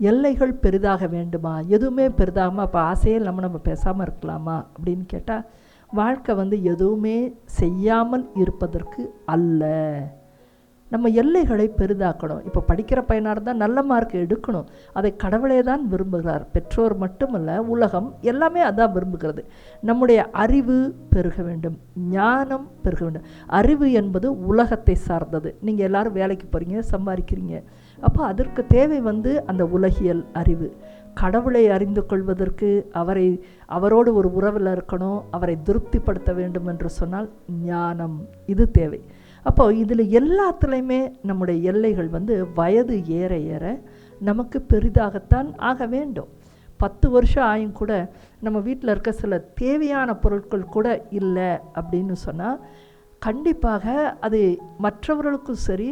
எல்லைகள் பெரிதாக வேண்டுமா? எதுவுமே பெரிதாகுமா? அப்போ ஆசையே இல்லாமல் நம்ம பேசாமல் இருக்கலாமா அப்படின்னு கேட்டால், வாழ்க்கை எதுவுமே செய்யாமல் இருப்பதற்கு அல்ல. நம்ம எல்லைகளை பெரிதாக்கணும். இப்போ படிக்கிற பையனாக இருந்தால் நல்ல மார்க் எடுக்கணும், அதை கடவுளே தான் விரும்புகிறார். பெற்றோர் மட்டுமல்ல, உலகம் எல்லாமே அதான் விரும்புகிறது. நம்முடைய அறிவு பெருக வேண்டும், ஞானம் பெருக வேண்டும். அறிவு என்பது உலகத்தை சார்ந்தது. நீங்கள் எல்லோரும் வேலைக்கு போகிறீங்க, சம்பாதிக்கிறீங்க. அப்போ அதற்கு தேவை அந்த உலகியல் அறிவு. கடவுளை அறிந்து கொள்வதற்கு அவரோடு ஒரு உறவில் இருக்கணும், அவரை திருப்திப்படுத்த வேண்டும் என்று சொன்னால் ஞானம், இது தேவை. அப்போது இதில் எல்லாத்துலேயுமே நம்முடைய எல்லைகள் வயது ஏற ஏற நமக்கு பெரிதாகத்தான் ஆக வேண்டும். 10 வருஷம் ஆயும் கூட நம்ம வீட்டில் இருக்க சில தேவையான பொருட்கள் கூட இல்லை அப்படின்னு சொன்னால், கண்டிப்பாக அது மற்றவர்களுக்கும் சரி,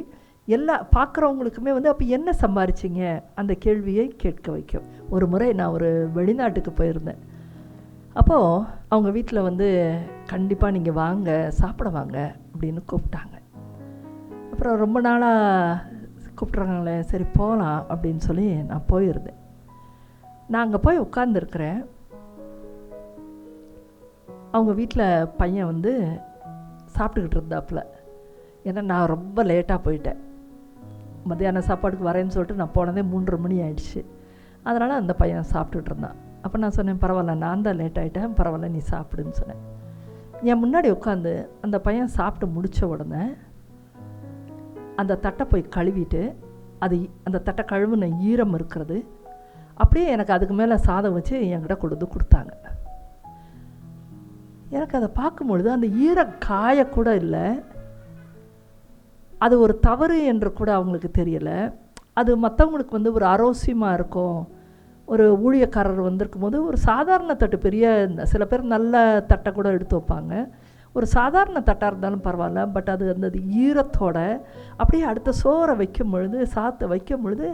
எல்லா பார்க்குறவங்களுக்குமே அப்போ என்ன சம்பாரிச்சிங்க அந்த கேள்வியை கேட்க வைக்கும். ஒரு முறை நான் ஒரு வெளிநாட்டுக்கு போயிருந்தேன். அப்போது அவங்க வீட்டில் கண்டிப்பாக நீங்கள் வாங்க, சாப்பிட வாங்க அப்படின்னு கூப்பிட்டாங்க. அப்புறம் ரொம்ப நாளாக கூப்பிட்றாங்களே, சரி போகலாம் அப்படின்னு சொல்லி நான் போயிருந்தேன். நான் அங்கே போய் உட்கார்ந்துருக்கிறேன். அவங்க வீட்டில் பையன் சாப்பிட்டுக்கிட்டு இருந்தாப்புல. ஏன்னா நான் ரொம்ப லேட்டாக போயிட்டேன். மத்தியான சாப்பாடுக்கு வரேன்னு சொல்லிட்டு நான் போனதே 3:30 மணி ஆயிடுச்சு. அதனால் அந்த பையன் சாப்பிட்டுட்டு இருந்தான். அப்போ நான் சொன்னேன், பரவாயில்ல, நான் தான் லேட் ஆகிட்டேன், பரவாயில்ல நீ சாப்பிடுன்னு சொன்னேன். என் முன்னாடி உட்காந்து அந்த பையன் சாப்பிட்டு முடித்த உடனே அந்த தட்டை போய் கழுவிட்டு, அந்த தட்டை கழுவுன ஈரம் இருக்கிறது, அப்படியே எனக்கு அதுக்கு மேலே சாதம் வச்சு என்கிட்ட கொடுத்தாங்க. எனக்கு அதை பார்க்கும்பொழுது அந்த ஈரம் காயக்கூட இல்லை. அது ஒரு தவறு என்று கூட அவங்களுக்கு தெரியலை. அது மற்றவங்களுக்கு ஒரு அரோசியமாக இருக்கும். ஒரு ஊழியக்காரர் வந்திருக்கும் போது ஒரு சாதாரண தட்டு, பெரிய சில பேர் நல்ல தட்டை கூட எடுத்து வைப்பாங்க. ஒரு சாதாரண தட்டாக இருந்தாலும் பரவாயில்ல, பட் அது அந்த ஈரத்தோட அப்படியே அடுத்த சோறை வைக்கும் பொழுது, சாத்தை வைக்கும் பொழுது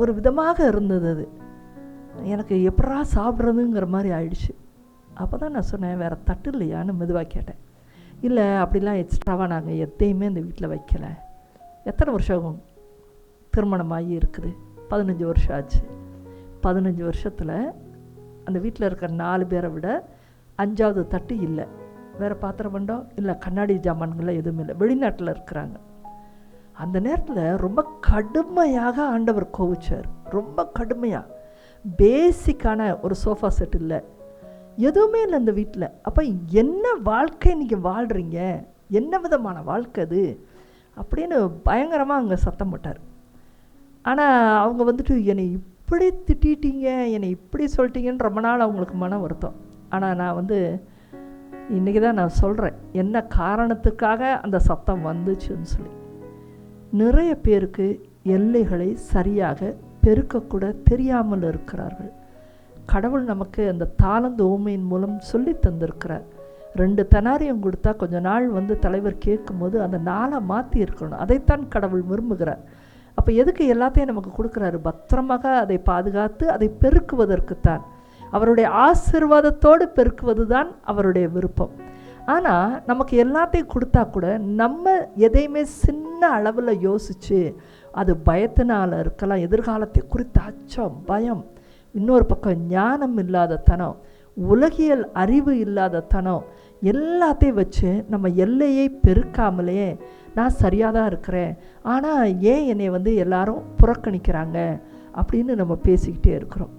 ஒரு விதமாக இருந்தது. அது எனக்கு எப்படா சாப்பிட்றதுங்கிற மாதிரி ஆயிடுச்சு. அப்போ தான் நான் சொன்னேன், வேறு தட்டு இல்லையான்னு மெதுவாக கேட்டேன். இல்லை, அப்படிலாம் எக்ஸ்ட்ராவாக நாங்கள் எதையுமே இந்த வீட்டில் வைக்கலை. எத்தனை வருஷம் திருமணமாகி இருக்குது? 15 வருஷம் ஆச்சு. 15 வருஷத்தில் அந்த வீட்டில் இருக்கிற 4 பேரை விட 5வது தட்டு இல்லை. வேறு பாத்திரம் பண்டம் இல்லை, கண்ணாடி ஜாமான்கள்லாம் எதுவும் இல்லை. வெளிநாட்டில் இருக்கிறாங்க. அந்த நேரத்தில் ரொம்ப கடுமையாக ஆண்டவர் கோவிச்சார். ரொம்ப கடுமையாக. பேசிக்கான ஒரு சோஃபா செட் இல்லை, எதுவுமே இல்லை அந்த வீட்டில். அப்போ என்ன வாழ்க்கை நீங்கள் வாழ்கிறீங்க, என்ன விதமான வாழ்க்கை அது அப்படின்னு பயங்கரமாக அங்கே சத்தம் போட்டார். ஆனால் அவங்க என்னை இப்படி திட்டிட்டீங்க, என்னை இப்படி சொல்லிட்டீங்கன்னு ரொம்ப நாள் அவங்களுக்கு மன வருத்தம். ஆனால் நான் இன்றைக்கி தான் நான் சொல்கிறேன் என்ன காரணத்துக்காக அந்த சத்தம் வந்துச்சுன்னு சொல்லி. நிறைய பேருக்கு எல்லைகளை சரியாக பெருக்கக்கூட தெரியாமல் இருக்கிறார்கள். கடவுள் நமக்கு அந்த தாளந்து ஓமையின் மூலம் சொல்லி தந்திருக்கிறார். 2 தெனாரியம் கொடுத்தா கொஞ்ச நாள் தலைவர் கேட்கும்போது அந்த நாளை மாற்றி இருக்கணும். அதைத்தான் கடவுள் விரும்புகிறார். அப்போ எதுக்கு எல்லாத்தையும் நமக்கு கொடுக்குறாரு? பத்திரமாக அதை பாதுகாத்து அதை பெருக்குவதற்குத்தான். அவருடைய ஆசீர்வாதத்தோடு பெருக்குவது தான் அவருடைய விருப்பம். ஆனால் நமக்கு எல்லாத்தையும் கொடுத்தா கூட நம்ம எதையுமே சின்ன அளவில் யோசித்து, அது பயத்தினால் இருக்கலாம், எதிர்காலத்தை குறித்த அச்சம், பயம், இன்னொரு பக்கம் ஞானம் இல்லாத தனம், உலகியல் அறிவு இல்லாத தனம், எல்லாத்தையும் வச்சு நம்ம எல்லையை பெருக்காமலே நான் சரியாக தான் இருக்கிறேன், ஆனால் ஏன் என்னை எல்லாரும் புறக்கணிக்கிறாங்க அப்படின்னு நம்ம பேசிக்கிட்டே இருக்கிறோம்.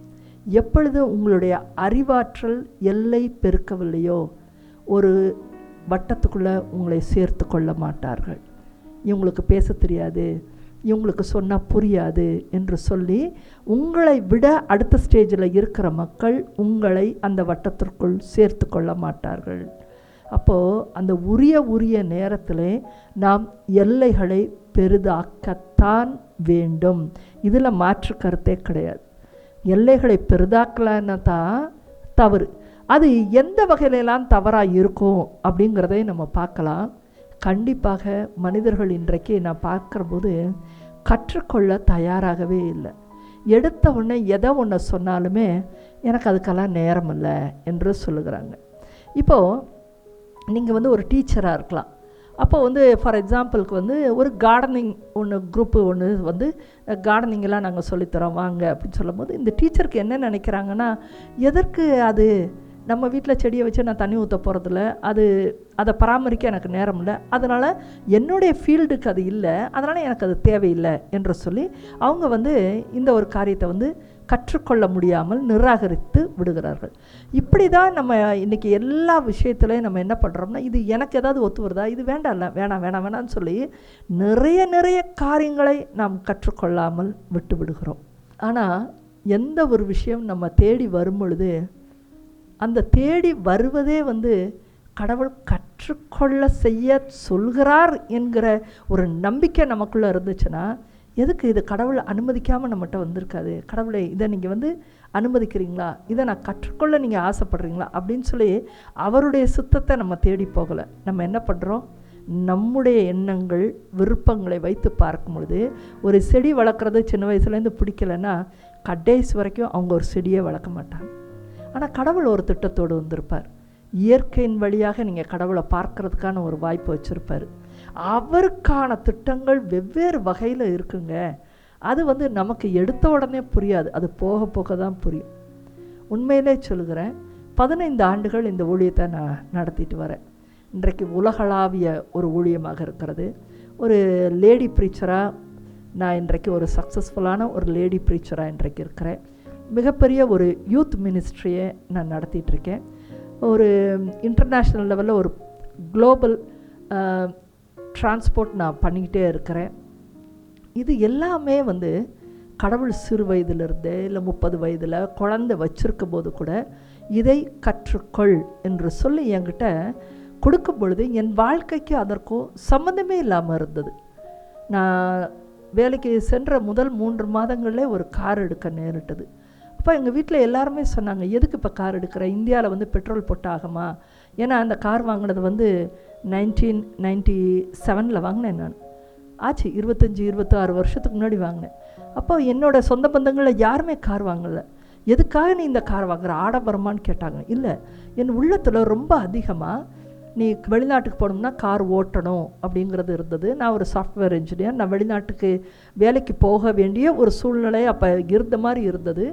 எப்பொழுது உங்களுடைய அறிவாற்றல் எல்லை பெருக்கவில்லையோ, ஒரு வட்டத்துக்குள்ளே உங்களை சேர்த்து கொள்ள மாட்டார்கள். இவங்களுக்கு பேச தெரியாது, இவங்களுக்கு சொன்னால் புரியாது என்று சொல்லி உங்களை விட அடுத்த ஸ்டேஜில் இருக்கிற மக்கள் உங்களை அந்த வட்டத்திற்குள் சேர்த்து கொள்ள மாட்டார்கள். அப்போது அந்த உரிய நேரத்தில் நாம் எல்லைகளை பெரிதாக்கத்தான் வேண்டும். இதில் மாற்று கருத்தே கிடையாது. எல்லைகளை பெரிதாக்கலன்னா தான் தவறு. அது எந்த வகையிலெல்லாம் தவறாக இருக்கும் அப்படிங்கிறதை நம்ம பார்க்கலாம். கண்டிப்பாக மனிதர்கள் இன்றைக்கு நான் பார்க்குறபோது கற்றுக்கொள்ள தயாராகவே இல்லை. எடுத்த உடனே எதை ஒன்று சொன்னாலுமே எனக்கு அதுக்கெல்லாம் நேரம் இல்லை என்று சொல்லுகிறாங்க. இப்போது நீங்கள் ஒரு டீச்சராக இருக்கலாம். அப்போ ஃபார் எக்ஸாம்பிளுக்கு ஒரு கார்டனிங் குரூப்பு கார்டனிங்கெல்லாம் நாங்கள் சொல்லித்தரோம் வாங்க அப்படின்னு சொல்லும்போது, இந்த டீச்சருக்கு என்ன நினைக்கிறாங்கன்னா, எதற்கு அது நம்ம வீட்டில் செடியை வச்சு நான் தண்ணி ஊற்ற போகிறதில்ல, அதை பராமரிக்க எனக்கு நேரம் இல்லை, அதனால் என்னுடைய ஃபீல்டுக்கு அது இல்லை, அதனால் எனக்கு அது தேவையில்லை என்று சொல்லி அவங்க இந்த ஒரு காரியத்தை கற்றுக்கொள்ள முடியாமல் நிராகரித்து விடுகிறார்கள். இப்படி தான் நம்ம இன்றைக்கி எல்லா விஷயத்துலையும் நம்ம என்ன பண்ணுறோம்னா, இது எனக்கு ஏதாவது ஒத்து வருதா, இது வேணான்னு சொல்லி நிறைய காரியங்களை நாம் கற்றுக்கொள்ளாமல் விட்டு விடுகிறோம். ஆனால் எந்த ஒரு விஷயம் நம்ம தேடி வரும் பொழுது அந்த தேடி வருவதே கடவுள் கற்றுக்கொள்ள செய்ய சொல்கிறார் என்கிற ஒரு நம்பிக்கை நமக்குள்ளே இருந்துச்சுன்னா, எதுக்கு இது கடவுள் அனுமதிக்காமல் நம்மகிட்ட வந்திருக்காது, கடவுளை இதை நீங்கள் அனுமதிக்கிறீங்களா, இதை நான் கற்றுக்கொள்ள நீங்கள் ஆசைப்படுறீங்களா அப்படின்னு சொல்லி அவருடைய சித்தத்தை நம்ம தேடி போகலை. நம்ம என்ன பண்ணுறோம், நம்முடைய எண்ணங்கள் விருப்பங்களை வைத்து பார்க்கும் பொழுது, ஒரு செடி வளர்க்குறது சின்ன வயசுலேருந்து பிடிக்கலைன்னா கடைசி வரைக்கும் அவங்க ஒரு செடியை வளர்க்க மாட்டாங்க. ஆனால் கடவுள் ஒரு திட்டத்தோடு வந்திருப்பார். இயற்கையின் வழியாக நீங்கள் கடவுளை பார்க்கறதுக்கான ஒரு வாய்ப்பு வச்சுருப்பார். அவருக்கான திட்டங்கள் வெவ்வேறு வகையில் இருக்குங்க. அது நமக்கு எடுத்த உடனே புரியாது, அது போக போக தான் புரியும். உண்மையிலே சொல்லுகிறேன், 15 ஆண்டுகள் இந்த ஊழியத்தை நான் நடத்திட்டு வரேன். இன்றைக்கு உலகளாவிய ஒரு ஊழியமாக இருக்கிறது. ஒரு லேடி ப்ரீச்சராக நான் இன்றைக்கு ஒரு சக்ஸஸ்ஃபுல்லான ஒரு லேடி ப்ரீச்சராக இன்றைக்கு இருக்கிறேன். மிகப்பெரிய ஒரு யூத் மினிஸ்ட்ரியை நான் நடத்திட்டுருக்கேன். ஒரு இன்டர்நேஷ்னல் லெவலில் ஒரு குளோபல் டிரான்ஸ்போர்ட் நான் பண்ணிக்கிட்டே இருக்கிறேன். இது எல்லாமே கடவுள் சிறு வயதிலிருந்தே இல்லை 30 வயதில் குழந்தை வச்சிருக்கும் போது கூட இதை கற்றுக்கொள் என்று சொல்லி என்கிட்ட கொடுக்கும் பொழுது என் வாழ்க்கைக்கு அதற்கும் சம்மந்தமே இல்லாமல் இருந்தது. நான் வேலைக்கு சென்ற முதல் 3 மாதங்களில் ஒரு கார் எடுக்க நேரிட்டது. அப்போ எங்கள் வீட்டில் எல்லாருமே சொன்னாங்க, எதுக்கு இப்போ கார் எடுக்கிற, இந்தியாவில் பெட்ரோல் போட்டு ஆகுமா? ஏன்னா அந்த கார் வாங்கினது 1997 வாங்கினேன். நான் ஆச்சு 25-26 வருஷத்துக்கு முன்னாடி வாங்கினேன். அப்போ என்னோடய சொந்த பந்தங்களில் யாருமே கார் வாங்கலை. எதுக்காக நீ இந்த கார் வாங்குற, ஆடம்பரமானு கேட்டாங்க. இல்லை, என் உள்ளத்தில் ரொம்ப அதிகமாக நீ வெளிநாட்டுக்கு போகணும்னா கார் ஓட்டணும் அப்படிங்கிறது இருந்தது. நான் ஒரு சாஃப்ட்வேர் இன்ஜினியர், நான் வெளிநாட்டுக்கு வேலைக்கு போக வேண்டிய ஒரு சூழ்நிலை அப்போ இருந்த மாதிரி இருந்தது.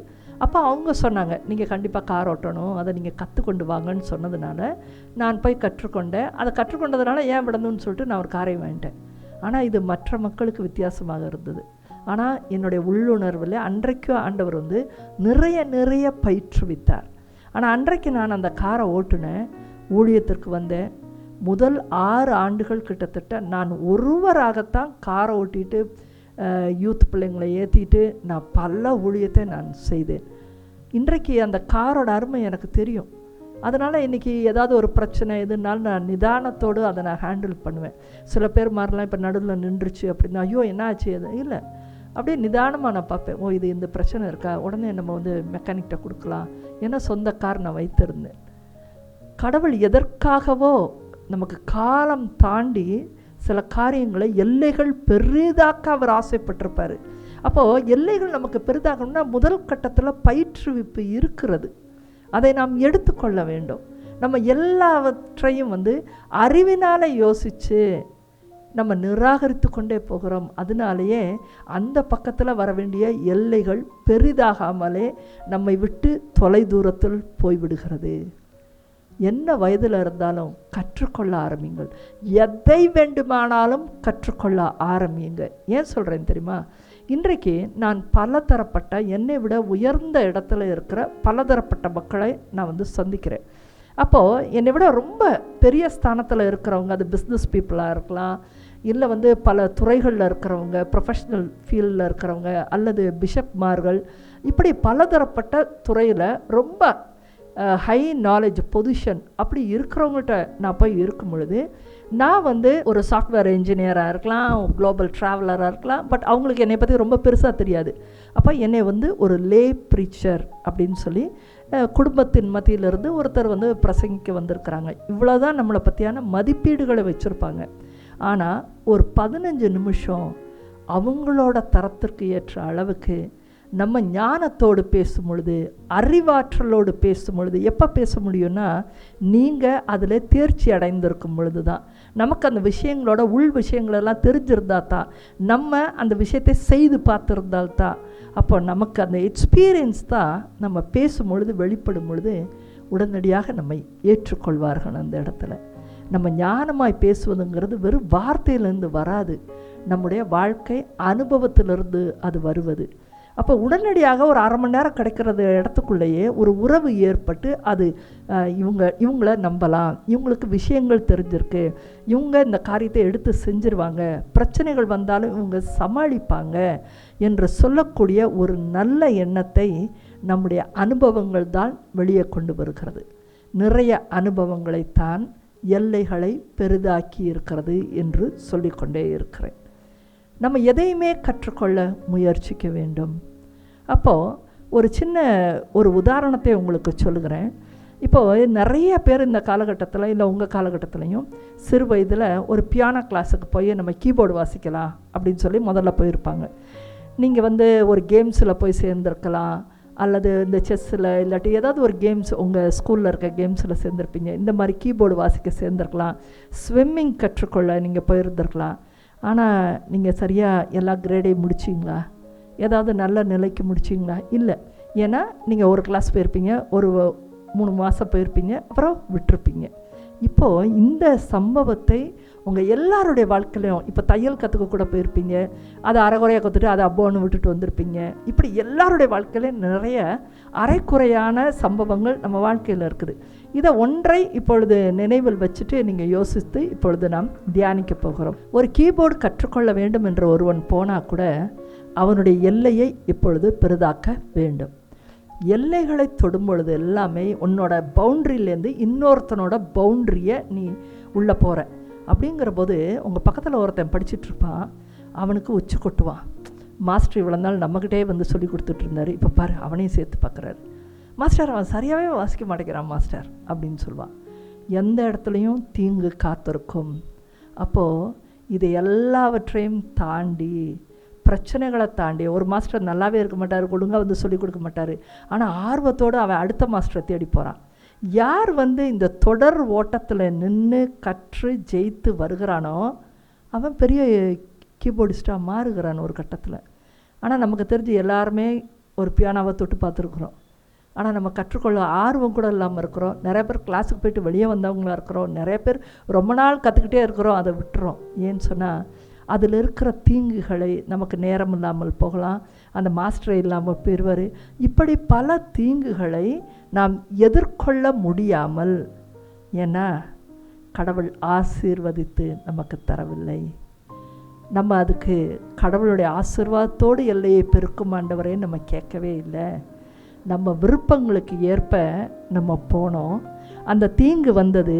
அப்போ அவங்க சொன்னாங்க, நீங்கள் கண்டிப்பாக கார் ஓட்டணும், அதை நீங்கள் கற்றுக்கொண்டு வாங்கன்னு சொன்னதுனால நான் போய் கற்றுக்கொண்டேன். அதை கற்றுக்கொண்டதுனால ஏன் விடணும்னு சொல்லிட்டு நான் ஒரு காரை வாங்கிட்டேன். ஆனால் இது மற்ற மக்களுக்கு வித்தியாசமாக இருந்தது. ஆனால் என்னுடைய உள்ளுணர்வில் அன்றைக்கும் ஆண்டவர் நிறைய பயிற்றுவித்தார். ஆனால் அன்றைக்கு நான் அந்த காரை ஓட்டுனேன், ஊழியத்திற்கு வந்தேன். முதல் 6 ஆண்டுகள் கிட்டத்தட்ட நான் ஒருவராகத்தான் காரை ஓட்டிட்டு யூத் பிள்ளைங்களை ஏற்றிட்டு நான் பல ஊழியத்தை நான் செய்தேன். இன்றைக்கு அந்த காரோட அருமை எனக்கு தெரியும். அதனால் இன்றைக்கி ஏதாவது ஒரு பிரச்சனை எதுனாலும் நான் நிதானத்தோடு அதை நான் ஹேண்டில் பண்ணுவேன். சில பேர் மாதிரிலாம் இப்போ நடுவில் நின்றுச்சு அப்படின்னா, ஐயோ என்ன ஆச்சு, அது இல்லை, அப்படியே நிதானமாக நான் பார்ப்பேன். ஓ இது இந்த பிரச்சனை இருக்கா, உடனே நம்ம மெக்கானிக்கிட்ட கொடுக்கலாம். ஏன்னா சொந்த கார் நான் வைத்திருந்தேன். கடவுள் எதற்காகவோ நமக்கு காலம் தாண்டி சில காரியங்களை எல்லைகள் பெரிதாக்க அவர் ஆசைப்பட்டிருப்பார். அப்போது எல்லைகள் நமக்கு பெரிதாகணும்னா முதல் கட்டத்தில் பயிற்றுவிப்பு இருக்கிறது, அதை நாம் எடுத்துக்கொள்ள வேண்டும். நம்ம எல்லாவற்றையும் அறிவினால் யோசித்து நம்ம நிராகரித்து கொண்டே போகிறோம். அதனாலேயே அந்த பக்கத்தில் வர வேண்டிய எல்லைகள் பெரிதாகாமலே நம்மை விட்டு தொலை தூரத்தில் போய்விடுகிறது. என்ன வயதில் இருந்தாலும் கற்றுக்கொள்ள ஆரம்பிங்கள். எதை வேண்டுமானாலும் கற்றுக்கொள்ள ஆரம்பிங்க. ஏன் சொல்கிறேன் தெரியுமா? இன்றைக்கு நான் பலதரப்பட்ட என்னை விட உயர்ந்த இடத்துல இருக்கிற பலதரப்பட்ட மக்களை நான் சந்திக்கிறேன். அப்போது என்னை விட ரொம்ப பெரிய ஸ்தானத்தில் இருக்கிறவங்க, அது பிஸ்னஸ் பீப்புளாக இருக்கலாம், இல்லை பல துறைகளில் இருக்கிறவங்க, ப்ரொஃபஷ்னல் ஃபீல்டில் இருக்கிறவங்க, அல்லது பிஷப்மார்கள், இப்படி பலதரப்பட்ட துறையில் ரொம்ப ஹை நாலேஜ் பொசிஷன் அப்படி இருக்கிறவங்கள்ட்ட நான் போய் இருக்கும் பொழுது, நான் ஒரு சாஃப்ட்வேர் இன்ஜினியராக இருக்கலாம், குளோபல் ட்ராவலராக இருக்கலாம், பட் அவங்களுக்கு என்னை பற்றி ரொம்ப பெருசாக தெரியாது. அப்போ என்னை ஒரு லே ப்ரீச்சர் அப்படின்னு சொல்லி குடும்பத்தின் மத்தியிலிருந்து ஒருத்தர் பிரசங்கிக்க வந்திருக்கிறாங்க. இவ்வளோதான் நம்மளை பற்றியான மதிப்பீடுகளை வச்சுருப்பாங்க. ஆனால் ஒரு 15 நிமிஷம் அவங்களோட தரத்திற்கு ஏற்ற அளவுக்கு நம்ம ஞானத்தோடு பேசும் பொழுது, அறிவாற்றலோடு பேசும் பொழுது, எப்போ பேச முடியும்னா நீங்கள் அதில் தேர்ச்சி அடைந்திருக்கும் பொழுது தான். நமக்கு அந்த விஷயங்களோட உள் விஷயங்களெல்லாம் தெரிஞ்சிருந்தா தான், நம்ம அந்த விஷயத்தை செய்து பார்த்துருந்தால்தான், அப்போ நமக்கு அந்த எக்ஸ்பீரியன்ஸ் தான் நம்ம பேசும் பொழுது வெளிப்படும் பொழுது உடனடியாக நம்மை ஏற்றுக்கொள்வார்கள். அந்த இடத்துல நம்ம ஞானமாய் பேசுவதுங்கிறது வெறும் வார்த்தையிலேருந்து வராது, நம்முடைய வாழ்க்கை அனுபவத்திலிருந்து அது வருவது. அப்போ உடனடியாக ஒரு அரை மணி நேரம் கிடைக்கிறது இடத்துக்குள்ளேயே ஒரு உறவு ஏற்பட்டு அது இவங்கள நம்பலாம், இவங்களுக்கு விஷயங்கள் தெரிஞ்சிருக்கு, இவங்க இந்த காரியத்தை எடுத்து செஞ்சிருவாங்க, பிரச்சனைகள் வந்தாலும் இவங்க சமாளிப்பாங்க என்று சொல்லக்கூடிய ஒரு நல்ல எண்ணத்தை நம்முடைய அனுபவங்கள் தான் வெளியே கொண்டு வருகிறது. நிறைய அனுபவங்களைத்தான் எல்லைகளை பெரிதாக்கி இருக்கிறது என்று சொல்லிக்கொண்டே இருக்கிறேன். நம்ம எதையுமே கற்றுக்கொள்ள முயற்சிக்க வேண்டும். அப்போது ஒரு சின்ன ஒரு உதாரணத்தை உங்களுக்கு சொல்லுகிறேன். இப்போது நிறைய பேர் இந்த காலகட்டத்தில், இல்லை உங்கள் காலகட்டத்திலையும் சிறு வயதில் ஒரு பியானோ கிளாஸுக்கு போய் நம்ம கீபோர்டு வாசிக்கலாம் அப்படின்னு சொல்லி முதல்ல போயிருப்பாங்க. நீங்கள் ஒரு கேம்ஸில் போய் சேர்ந்துருக்கலாம், அல்லது இந்த செஸ்ஸில் இல்லாட்டி ஏதாவது ஒரு கேம்ஸ் உங்கள் ஸ்கூலில் இருக்க கேம்ஸில் சேர்ந்துருப்பீங்க. இந்த மாதிரி கீபோர்டு வாசிக்க சேர்ந்துருக்கலாம். ஸ்விம்மிங் கற்றுக்கொள்ள நீங்கள் போயிருந்துருக்கலாம். ஆனால் நீங்கள் சரியாக எல்லா கிரேடையும் முடிச்சிங்களா? ஏதாவது நல்ல நிலைக்கு முடிச்சிங்களா? இல்லை. ஏன்னா நீங்கள் ஒரு கிளாஸ் போயிருப்பீங்க, ஒரு 3 மாதம் போயிருப்பீங்க, அப்புறம் விட்டுருப்பீங்க. இப்போது இந்த சம்பவத்தை உங்கள் எல்லாருடைய வாழ்க்கையிலையும், இப்போ தையல் கற்றுக்க கூட போயிருப்பீங்க, அதை அரைக்குறையாக கற்றுட்டு அதை அப்போன்னு விட்டுட்டு வந்திருப்பீங்க. இப்படி எல்லாருடைய வாழ்க்கையிலையும் நிறைய அரைக்குறையான சம்பவங்கள் நம்ம வாழ்க்கையில் இருக்குது. இதை ஒன்றை இப்பொழுது நினைவில் வச்சுட்டு நீங்கள் யோசித்து இப்பொழுது நாம் தியானிக்க போகிறோம். ஒரு கீபோர்டு கற்றுக்கொள்ள வேண்டும் என்று ஒருவன் போனால் கூட அவனுடைய எல்லையை இப்பொழுது பெரிதாக்க வேண்டும். எல்லைகளை தொடும் பொழுது எல்லாமே உன்னோட பவுண்ட்ரிலேருந்து இன்னொருத்தனோட பவுண்ட்ரியை நீ உள்ளே போகிற அப்படிங்கிற போது, உங்கள் பக்கத்தில் ஒருத்தன் படிச்சுட்ருப்பான், அவனுக்கு உச்சி கொட்டுவான். மாஸ்டர் இவ்வளோ நாள் நம்மக்கிட்டே சொல்லி கொடுத்துட்ருந்தாரு, இப்போ பாரு அவனையும் சேர்த்து பார்க்குறாரு. மாஸ்டர் அவன் சரியாகவே வாசிக்க மாட்டேங்கிறான் மாஸ்டர் அப்படின்னு சொல்லுவான். எந்த இடத்துலையும் தீங்கு காத்திருக்கும். அப்போது இதை எல்லாவற்றையும் தாண்டி, பிரச்சனைகளை தாண்டி, ஒரு மாஸ்டர் நல்லாவே இருக்க மாட்டார், ஒழுங்காக சொல்லிக் கொடுக்க மாட்டார், ஆனால் ஆர்வத்தோடு அவன் அடுத்த மாஸ்டரை தேடி போகிறான். யார் இந்த தொடர் ஓட்டத்தில் நின்று கற்று ஜெயித்து வருகிறானோ அவன் பெரிய கீபோர்டிஸ்டாக மாறுகிறான் ஒரு கட்டத்தில். ஆனால் நமக்கு தெரிஞ்சு எல்லாருமே ஒரு பியானோவை தொட்டு பார்த்துருக்குறோம், ஆனால் நம்ம கற்றுக்கொள்ள ஆர்வம் கூட இல்லாமல் இருக்கிறோம். நிறைய பேர் கிளாஸுக்கு போயிட்டு வெளியே வந்தவங்களாக இருக்கிறோம், நிறைய பேர் ரொம்ப நாள் கற்றுக்கிட்டே இருக்கிறோம், அதை விட்டுறோம். ஏன்னு சொன்னால் அதில் இருக்கிற தீங்குகளை, நமக்கு நேரம் இல்லாமல் போகலாம், அந்த மாஸ்டரை இல்லாமல் பெறுவார், இப்படி பல தீங்குகளை நாம் எதிர்கொள்ள முடியாமல், ஏன்னா கடவுள் ஆசீர்வதித்து நமக்கு தரவில்லை. நம்ம அதுக்கு கடவுளுடைய ஆசீர்வாதத்தோடு எல்லையை பெருக்கும் ஆண்டவரே நம்ம கேட்கவே இல்லை. நம்ம விருப்பங்களுக்கு ஏற்ப நம்ம போனோம், அந்த தீங்கு வந்தது,